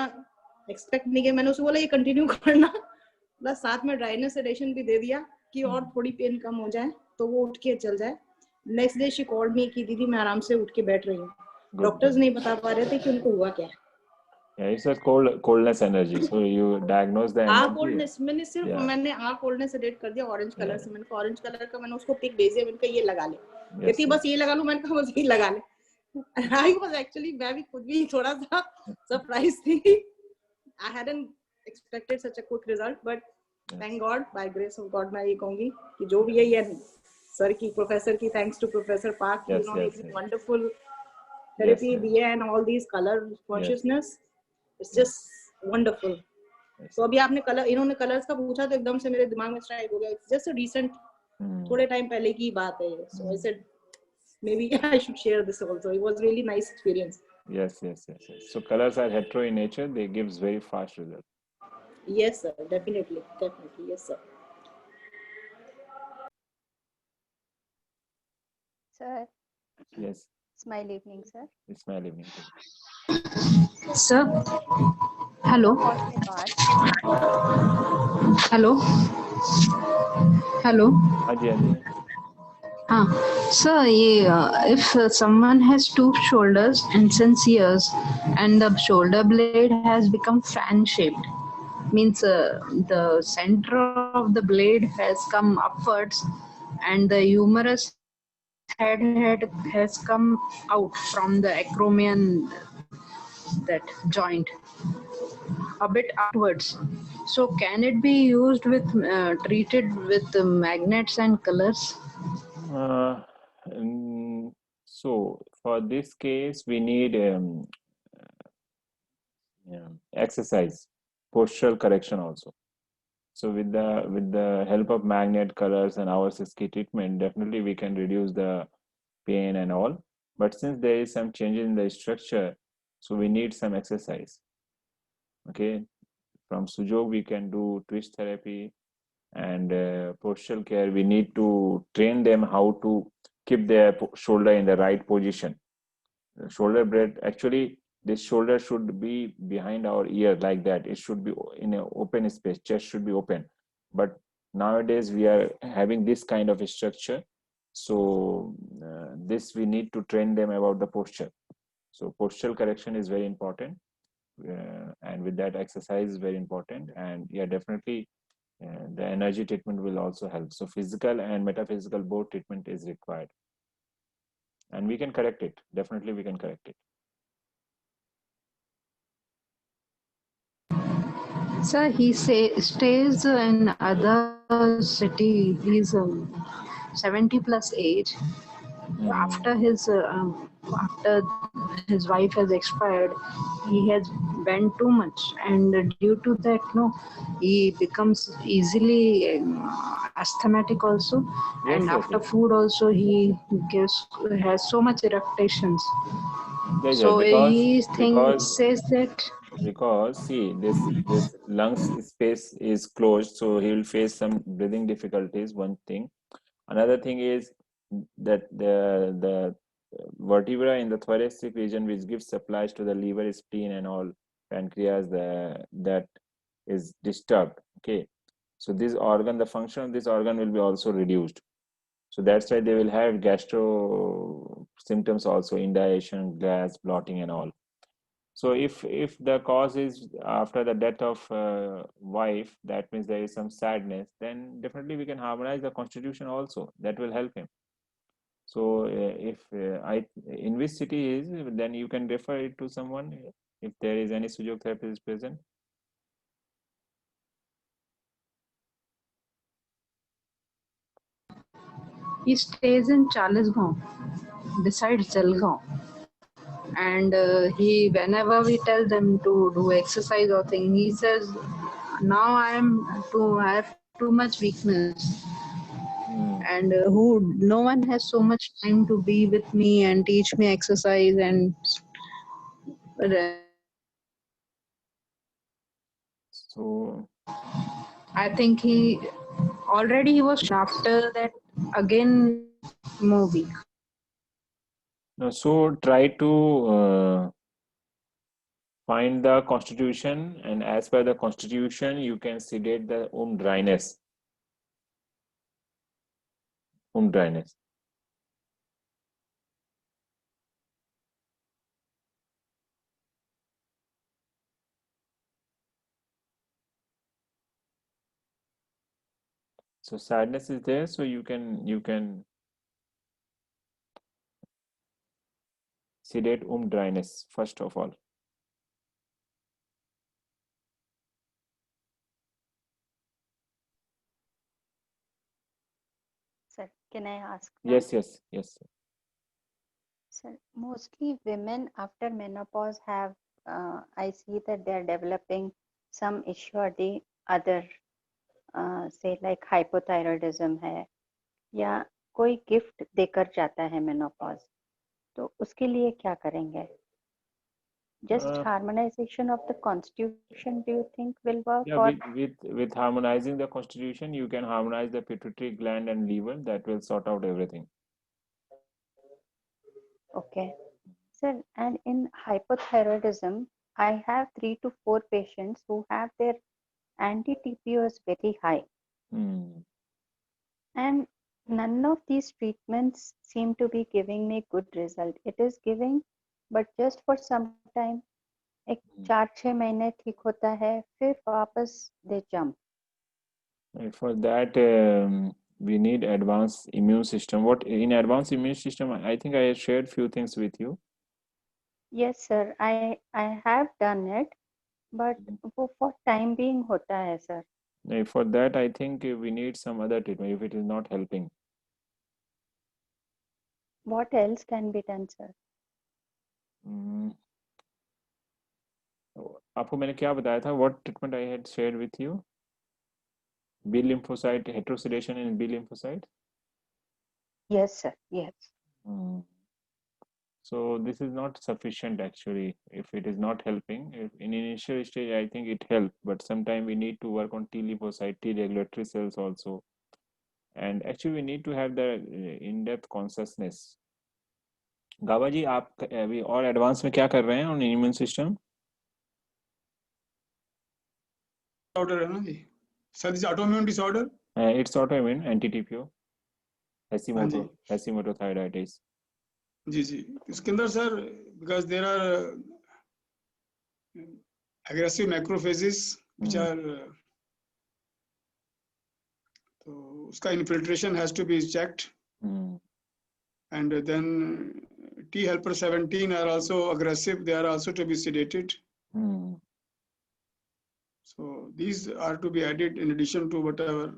एक्सपेक्ट नहीं किया. मैंने उसको बोला ये कंटिन्यू करना, प्लस साथ में ड्राइनेस सेडेशन भी दे दिया कि और थोड़ी पेन कम हो जाए तो वो उठ के चल जाए. Next day she called me कि दीदी मैं आराम से उठ के बैठ रही हूँ. डॉक्टर्स नहीं बता पा रहे थे कि उनको हुआ क्या. It's a coldness energy, so you diagnose the energy. Coldness मैंने सिर्फ मैंने कोल्डनेस सेडेट कर दिया ऑरेंज कलर से. मैंने ऑरेंज कलर का मैंने उसको पिक भेज दिया, मैंने कहा ये लगा ले. कहती बस ये लगा लूं. मैंने कहा बस ये लगा ले. I was actually मैं भी खुद भी थोड़ा सा सरप्राइज थी. I hadn't expected such a quick result, but thank God, by grace of God मैं ये कहूँगी कि जो भी है ये सर की, प्रोफेसर की, thanks to Professor Park, you know, it's wonderful therapy दिया and all these color consciousness, it's just wonderful. तो अभी आपने कलर, इन्होंने कलर्स का पूछा तो एकदम से मेरे दिमाग में स्ट्राइक हो गया. It's just a recent थोड़े टाइम पहले की बात है. So I said maybe I should share this also. It was really nice experience. Yes. So colors are hetero in nature. They gives very fast result. Yes sir, definitely. Yes sir. Sir. Yes. Smile evening, sir. Smile evening. Sir. Hello. Hello. Sir, if someone has two shoulders and since years and the shoulder blade has become fan shaped, means the center of the blade has come upwards and the humerus head has come out from the acromion, that joint, a bit outwards. So can it be used with treated with magnets and colors? So for this case we need exercise, postural correction also. So with the help of magnet, colors and our Siski treatment, definitely we can reduce the pain and all. But since there is some change in the structure, so we need some exercise. Okay, from Sujog we can do twist therapy and postural care. We need to train them how to keep their shoulder in the right position. The shoulder blade, actually this shoulder should be behind our ear like that. It should be in an open space, chest should be open. But nowadays we are having this kind of structure. So this we need to train them about the posture. So postural correction is very important. And with that exercise is very important. And yeah, definitely the energy treatment will also help. So physical and metaphysical both treatment is required. And we can correct it. Definitely we can correct it. Sir, he stays in other city. He's 70 plus age. After his wife has expired, he has bent too much, and due to that, he becomes easily asthmatic also. Yes, and yes, after yes. food also, he has so much irritations. Yes, So he because says that. Because see, this lungs space is closed, so he will face some breathing difficulties. One thing. Another thing is that the vertebra in the thoracic region, which gives supplies to the liver, spleen, and all pancreas that is disturbed. Okay, so this organ, the function of this organ will be also reduced. So that's why they will have gastro symptoms also, indigestion, gas, bloating, and all. So if the cause is after the death of wife, that means there is some sadness, then definitely we can harmonize the constitution also. That will help him. So if in which city is, then you can refer it to someone if there is any Sujok therapist present. He stays in Chalisgaon, besides Jalgaon. And he, whenever we tell them to do exercise or thing, he says, now I have too much weakness. And no one has so much time to be with me and teach me exercise and so I think he was after that again more weak. No, so try to find the constitution, and as per the constitution, you can sedate the dryness. Dryness. So sadness is there, so you can sedate dryness first of all. Sir, can I ask now? Yes. Sir, mostly women after menopause have, I see that they are developing some issue or the other, say like hypothyroidism है, या कोई gift देकर जाता है menopause, तो उसके लिए क्या करेंगे? Just harmonization of the constitution, do you think will work? Yeah, or with harmonizing the constitution, you can harmonize the pituitary gland and liver. That will sort out everything. Okay, sir. And in hypothyroidism, I have 3 to 4 patients who have their anti-TPOs very high, and none of these treatments seem to be giving me good result. It is giving, but just for some time. एक 4-6 महीने ठीक होता है, फिर वापस they jump. For that, we need advanced immune system. What in advanced immune system? I think I shared few things with you. Yes, sir. I have done it, but for time being होता है, sir. For that, I think we need some other treatment if it is not helping. What else can be done, sir? आपको मैंने क्या बताया था? What treatment I had shared with you? B lymphocyte heterosedation in B lymphocyte. Yes, sir. Yes. So this is not sufficient actually. If it is not helping, in initial stage, I think it helped, but sometimes we need to work on T lymphocyte, T regulatory cells also, and actually we need to have the in-depth consciousness. गाबा जी, आप अभी और advance में क्या कर रहे हैं on immune system? Disorder है ना जी? Sir, this autoimmune disorder? It's autoimmune, anti-TPO, Hashimoto thyroiditis. जी इसके अंदर sir, because there are aggressive macrophages which are तो उसका infiltration has to be checked, and then T helper 17 are also aggressive. They are also to be sedated. So these are to be added in addition to whatever.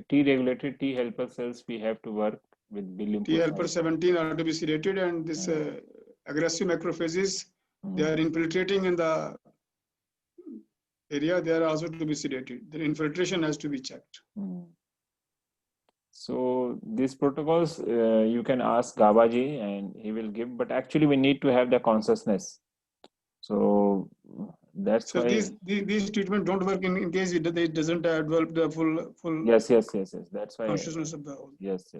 T regulatory T helper cells we have to work with B lymphocytes. T helper 17 are to be sedated, and this aggressive macrophages, they are infiltrating in the area. They are also to be sedated. The infiltration has to be checked. So these protocols you can ask Gabaji and he will give, but actually we need to have the consciousness. So that's so why these treatment don't work in case it doesn't develop the full yes. That's why consciousness of the whole. Yes.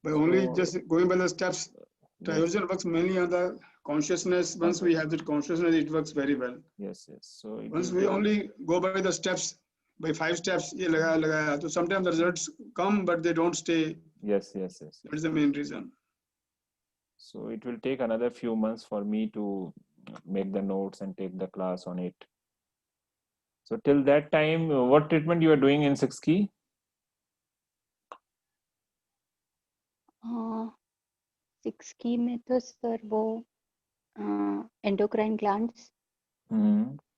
By only just going by the steps, trivision works mainly on the consciousness. Once we have that consciousness, it works very well. Yes. So once we only go by the steps, by 5 steps, ye lagaya, so sometimes the results come, but they don't stay. Yes. That is the main reason. So it will take another few months for me to make the notes and take the class on it. So till that time, what treatment you are doing in 6 key? 6 key में तो sir वो endocrine glands.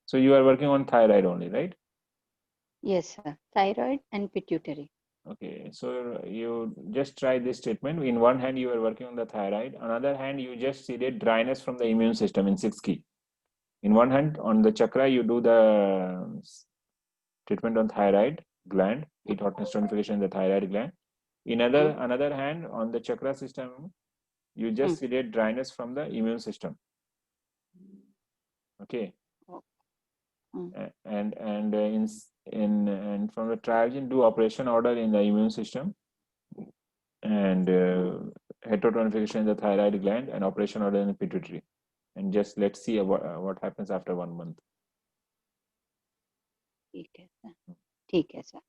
So you are working on thyroid only, right? Yes, sir. Thyroid and pituitary. Okay, so you just try this treatment. In one hand, you are working on the thyroid. Another hand, you just see the dryness from the immune system in 6 key. In one hand, on the chakra, you do the treatment on thyroid gland, heat, hotness, tonification in the thyroid gland. In another hand, on the chakra system, you just see the dryness from the immune system. Okay. And from the triogen, do operation order in the immune system, and heterotonification in the thyroid gland, and operation order in the pituitary, and just let's see what happens after 1 month. ठीक है sir.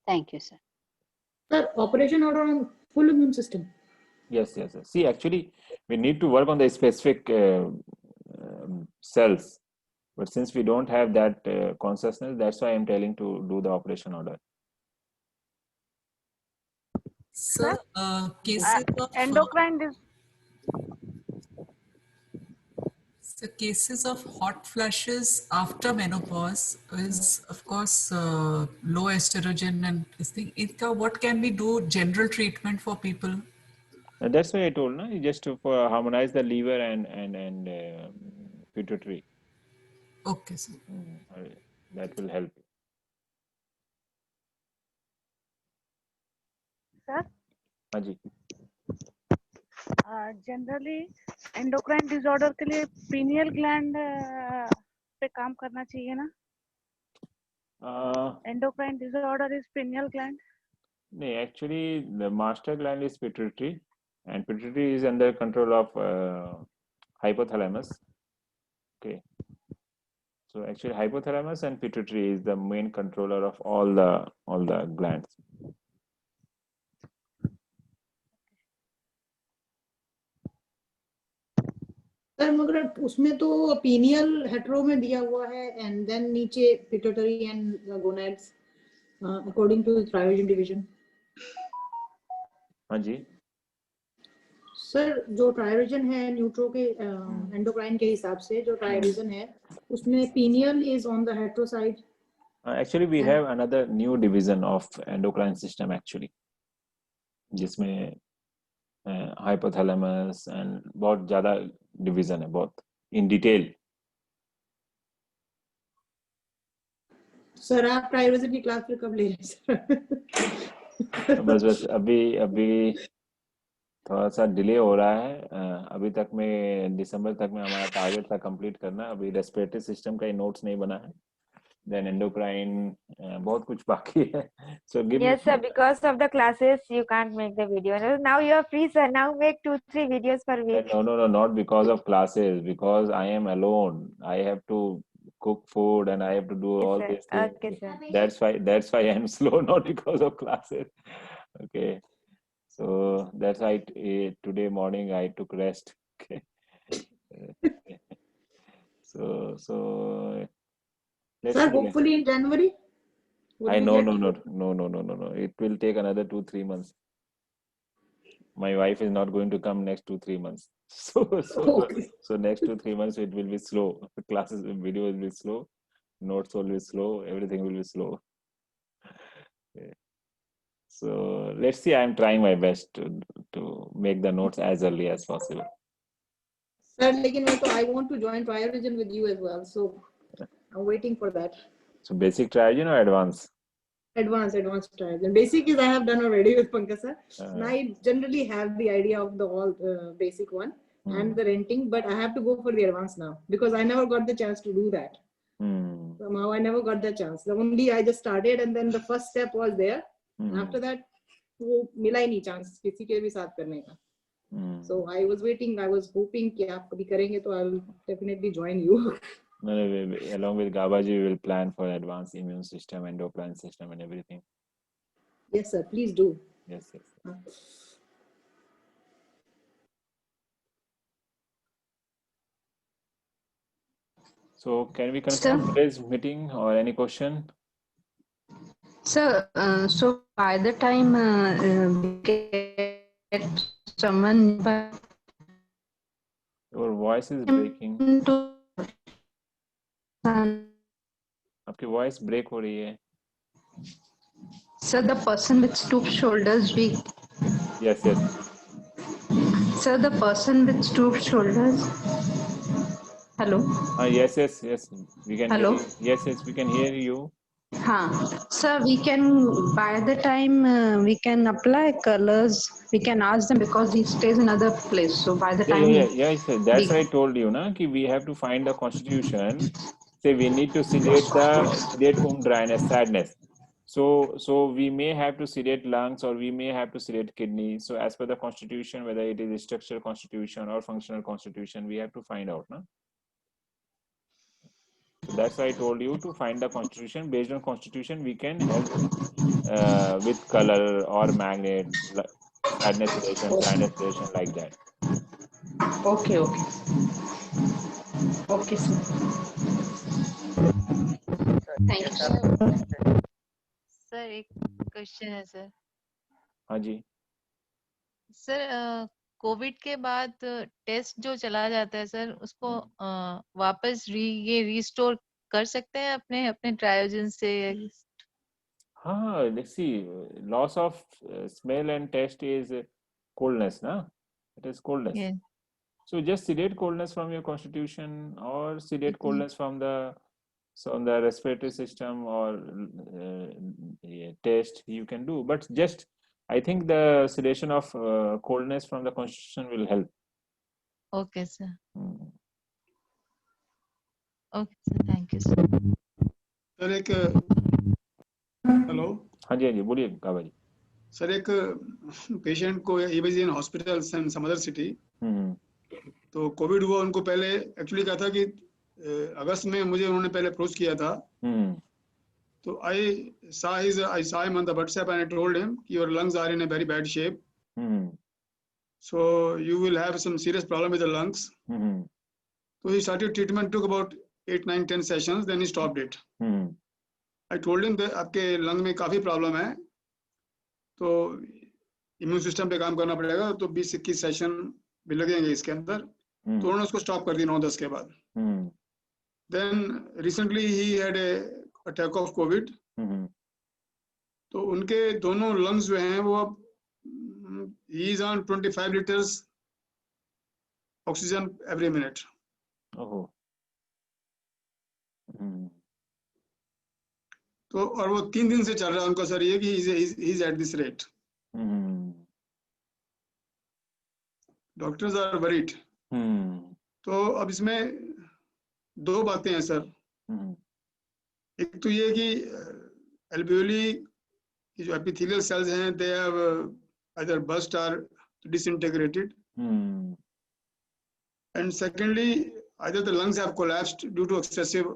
Thank you, sir. Sir, operation order on full immune system. Yes. See, actually, we need to work on the specific cells. But since we don't have that consciousness, that's why I'm telling to do the operation order. So, cases of endocrine the cases of hot flushes after menopause is, of course, low estrogen and this thing. What can we do? General treatment for people? And that's why I told, no, just to harmonize the liver and pituitary. Okay, sir. That will help. Sir? हाँ जी. Generally endocrine disorder के लिए pineal gland पे काम करना चाहिए ना? Endocrine disorder is pineal gland? No, actually the master gland is pituitary, and pituitary is under control of hypothalamus. Okay. So actually hypothalamus and pituitary is the main controller of all the glands. Sir मगर उसमें तो pineal hetero में दिया हुआ है and then नीचे pituitary and gonads according to trojan division. हाँ जी. सर जो ट्रायोजन है न्यूट्रो के एंडोक्राइन के हिसाब से जो ट्रायोजन है उसमें pineal is on the hetero side. Actually we have another new division of endocrine system actually, जिसमें hypothalamus and बहुत ज़्यादा division है, बहुत in detail. सर आप ट्रायोजन की क्लास फिर कब ले रहे हैं सर? बस अभी थोड़ा सा डिले हो रहा है. अभी तक में दिसंबर तक में हमारा टारगेट था कंप्लीट करना. अभी रेस्पिरेटरी सिस्टम का ही नोट्स नहीं बना है. Then endocrine, बहुत कुछ बाकी है. So give yes, sir. Because of the classes, you can't make the video. Now you are free, sir. Now make 2-3 videos per week. No, not because of classes. Because I am alone. I have to cook food and I have to do all these things. Okay, sir. That's why I am slow, not because of classes. Okay. So that's why today morning I took rest. Okay. So. Sir, hopefully in January. No. It will take another 2-3 months. My wife is not going to come next 2-3 months. So next 2-3 months it will be slow. The classes, video will be slow. Notes will be slow. Everything will be slow. Okay. So let's see. I am trying my best to make the notes as early as possible. Sir, I want to join Triogen with you as well. So I'm waiting for that. So basic Triogen or advanced? Advanced Triogen. Basic is I have done already with Pankaj sir. And I generally have the idea of the all basic one and the renting, but I have to go for the advanced now because I never got the chance to do that. Somehow I never got the chance. I just started and then the first step was there. After that, वो मिला ही नहीं chance किसी के भी साथ करने का. So I was waiting, I was hoping कि आप कभी करेंगे तो I will definitely join you. No, along with Gabaji, we will plan for advanced immune system, endocrine system, and everything. Yes, sir. Please do. Yes, yes. So, can we confirm today's meeting or any question? Sir, so by the time we get someone, your voice is breaking. आपकी voice break हो रही है. Sir, the person with stooped shoulders, we. Yes, yes. Sir, the person with stooped shoulders. Hello. Yes, yes, yes. We can Hello? hear you. Yes, yes, we can hear you. Sir, we can, by the time we can apply colors, we can ask them because he stays in another place. So by the time Sir. That's why I told you, na, कि we have to find the constitution. Say we need to sedate dryness, sadness. So we may have to sedate lungs or we may have to sedate kidney. So as per the constitution, whether it is a structural constitution or functional constitution, we have to find out, na. So that's why I told you to find the constitution. Based on constitution, we can help with color or magnet, sadness sedation, dryness sedation, like that. Okay, okay. Okay, sir. Thank you, sir. Sir एक question है sir. हाँ जी. Sir Covid के बाद test जो चला जाता है सर उसको वापस ये रिस्टोर कर सकते हैं अपने ट्रायोजन से? हाँ, let's see, loss of smell and taste is coldness, na? It is coldness. Yeah. So just sedate coldness from your constitution or sedate coldness from the respiratory system or taste you can do. But just, I think the sedation of coldness from the constitution will help. Okay, sir. Okay, sir. Thank you, sir. Sir एक hello. हाँ जी, बोलिए काबा जी. Sir एक patient को ABG hospital in some other city, तो Covid हुआ उनको. पहले एक्चुअली क्या था कि अगस्त में मुझे उन्होंने पहले अप्रोच किया था. तो I saw him on the WhatsApp and I told him your lungs are in a very bad shape. So you will have some serious problem with the lungs. So he started treatment, took about 8, 9, 10 sessions, then he stopped it. I told him that आपके lung में काफी problem है, तो immune system पे काम करना पड़ेगा, तो 20-21 सेशन भी लगेंगे इसके अंदर. तो उन्होंने उसको स्टॉप कर दिया 9-10 के बाद. Then recently he had a attack of COVID. तो उनके दोनों लंग्स जो हैं वो अब he is on 25 liters oxygen every minute. ओहो. तो और वो 3 दिन से चल रहा है उनका सर ये कि he is at this rate. Doctors are worried. तो अब इसमें 2 बातें हैं सर. एक तो ये कि alveoli की जो epithelial cells हैं they have either burst or disintegrated. And secondly, either the lungs have collapsed due to excessive.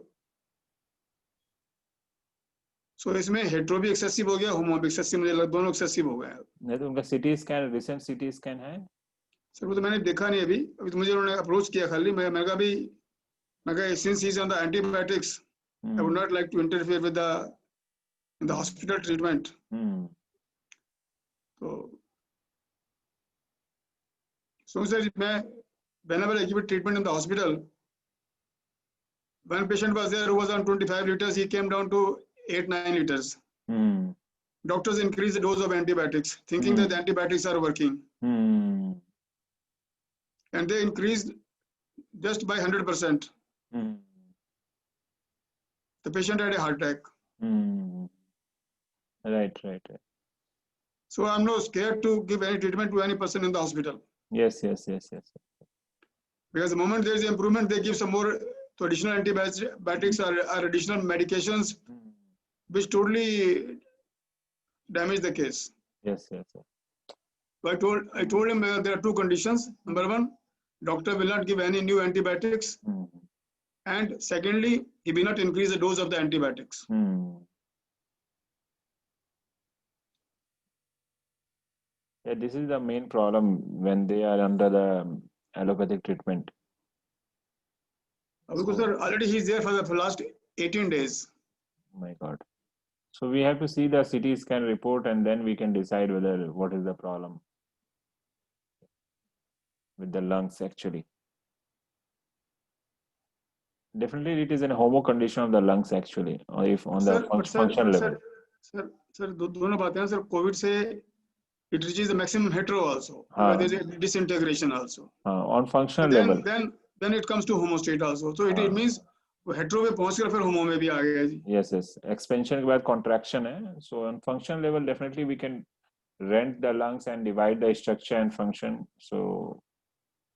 So इसमें हेट्रो भी एक्सेसिव हो गया, होमो भी एक्सेसिव, मुझे लगा दोनों एक्सेसिव हो गए. नहीं तो उनका CT scan, recent CT scan है सर? वो तो मैंने देखा नहीं अभी तो मुझे उन्होंने अप्रोच किया खाली. मैं कहा since he is on the antibiotics, I would not like to interfere with in the hospital treatment. So sir, whenever I give a treatment in the hospital, one patient was there who was on 25 liters, he came down to 8-9 liters. Doctors increased the dose of antibiotics, thinking that the antibiotics are working. And they increased just by 100%. The patient had a heart attack. Right. So I'm not scared to give any treatment to any person in the hospital. Yes. Because the moment there is improvement, they give some more additional antibiotics or additional medications, which totally damage the case. Yes, yes, sir. So I told him there are two conditions. Number one, doctor will not give any new antibiotics, and secondly, he will not increase the dose of the antibiotics. Yeah, this is the main problem when they are under the allopathic treatment. Because sir, already he's there for the last 18 days. Oh my God. So we have to see the CT scan report, and then we can decide whether what is the problem with the lungs actually. Definitely it is a homo condition of the lungs actually, or if on the function level. Sir, दोनों बातें हैं sir. COVID से it reaches the maximum hetero also. There is a disintegration also. On functional level. Then it comes to homostate also. So it means hetero पे पहुंचकर फिर homo में भी आ गया जी. Yes, yes. Expansion के बाद contraction है. So on functional level, definitely we can rent the lungs and divide the structure and function. So,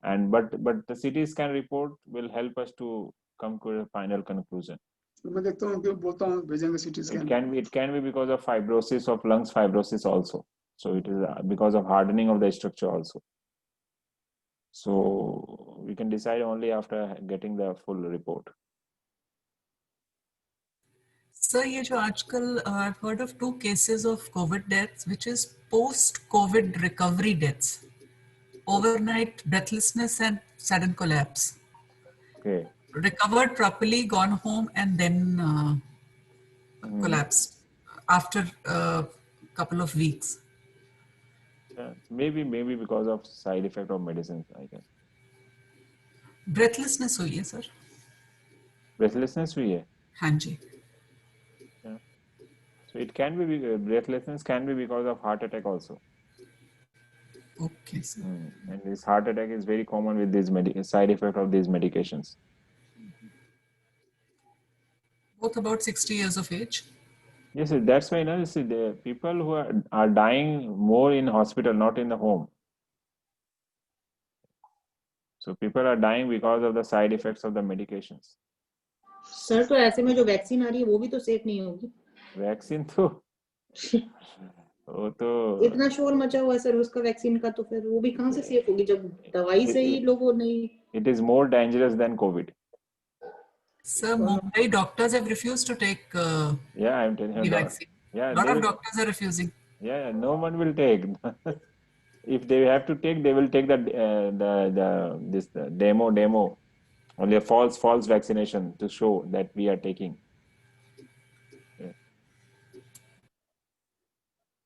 but the CT scan report will help us to come to a final conclusion. मैं देखता हूँ कि बोलता हूँ भेजेंगे CT scan. It can be because of fibrosis of lungs, fibrosis also. So it is because of hardening of the structure also. So we can decide only after getting the full report. Sir, ये जो आजकल I've heard of 2 cases of COVID deaths, which is post-COVID recovery deaths, overnight breathlessness and sudden collapse. Okay. Recovered properly, gone home, and then collapsed after a couple of weeks. Yeah, maybe because of side effect of medicines, I guess. Breathlessness हुई है sir. Breathlessness हुई है. हाँ जी. Yeah. So it can be breathlessness can be because of heart attack also. Okay, sir. And this heart attack is very common with these side effect of these medications. Both about 60 years of age. Yes, that's why you see the people who are dying more in hospital, not in the home. So people are dying because of the side effects of the medications. Sir तो ऐसे में जो vaccine आ रही है वो भी तो safe नहीं होगी. वैक्सीन तो वो तो इतना शोर मचा हुआ है सर उसका वैक्सीन का, तो फिर वो भी कहाँ से सेफ होगी जब दवाई से ही लोगों नहीं. It is more dangerous than COVID. Sir, Mumbai doctors have refused to take yeah, I'm telling you, the vaccine. Yeah, a lot of doctors are refusing. Yeah, no one will take. If they have to take, they will take the demo, only a false vaccination to show that we are taking. Yeah.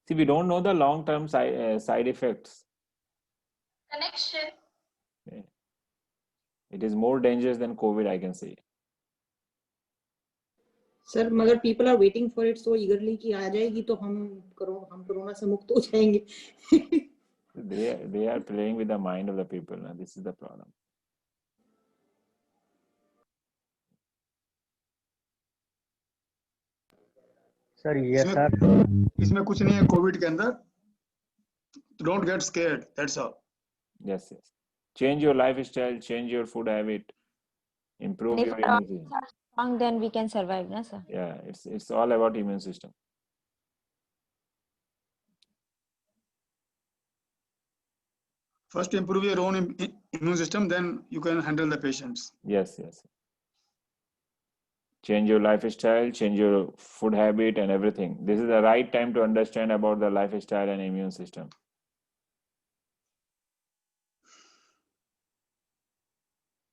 See, we don't know the long-term side effects. Connection. Yeah. It is more dangerous than COVID, I can say. Sir मगर people are waiting for it so eagerly कि आ जाएगी तो हम corona से मुक्त हो जाएंगे. They are playing with the mind of the people. Now, this is the problem. Sir ये सर इसमें कुछ नहीं है कोविड के अंदर. Don't get scared. That's all. Yes. Change your lifestyle, change your food habit, improve your immunity. Then we can survive, na sir? Yeah, it's all about immune system. First improve your own immune system, then you can handle the patients. Yes. Change your lifestyle, change your food habit and everything. This is the right time to understand about the lifestyle and immune system.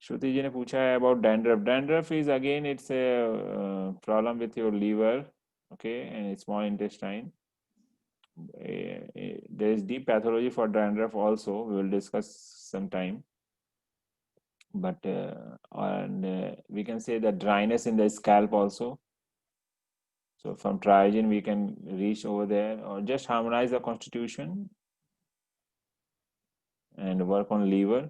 Shruti ji ne पूछा है about dandruff. Dandruff is again it's a problem with your liver, okay, and small intestine. There is deep pathology for dandruff also. We will discuss sometime. But we can say the dryness in the scalp also. So from Triagen we can reach over there, or just harmonize the constitution and work on liver.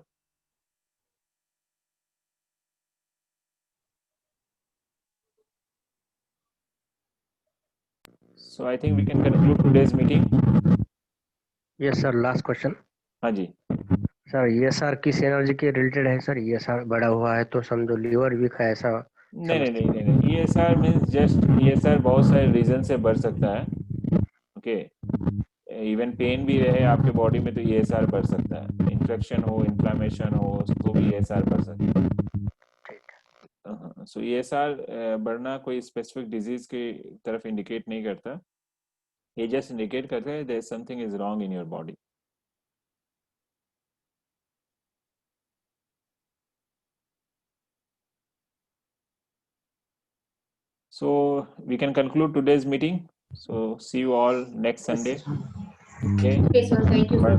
So I think we can conclude today's meeting. Yes sir, last question. हाँ जी. Sir ESR किस energy के related है sir? ESR बढ़ा हुआ है तो समझो लीवर वीक है ऐसा? नहीं. ESR means just ESR बहुत सारे रीजन से बढ़ सकता है. Okay. इवन पेन भी रहे आपके बॉडी में तो ESR बढ़ सकता है, इन्फेक्शन हो, इन्फ्लेमेशन हो तो भी ESR बढ़ सकता है। सो ESR बढ़ना कोई स्पेसिफिक डिजीज की तरफ इंडिकेट नहीं करता, ये जस्ट इंडिकेट करता है there is something is wrong in your body. So we can conclude today's meeting. So see you all next Sunday. Okay. Okay, sir. Thank you, sir.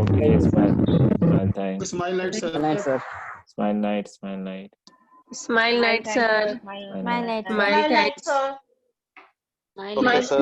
Okay. Smile. Thanks. Smile night, sir. Good night, sir. Smile night. Smile night. Smile night, sir. Smile night. Smile night, sir. Smile night, sir. Okay, sir.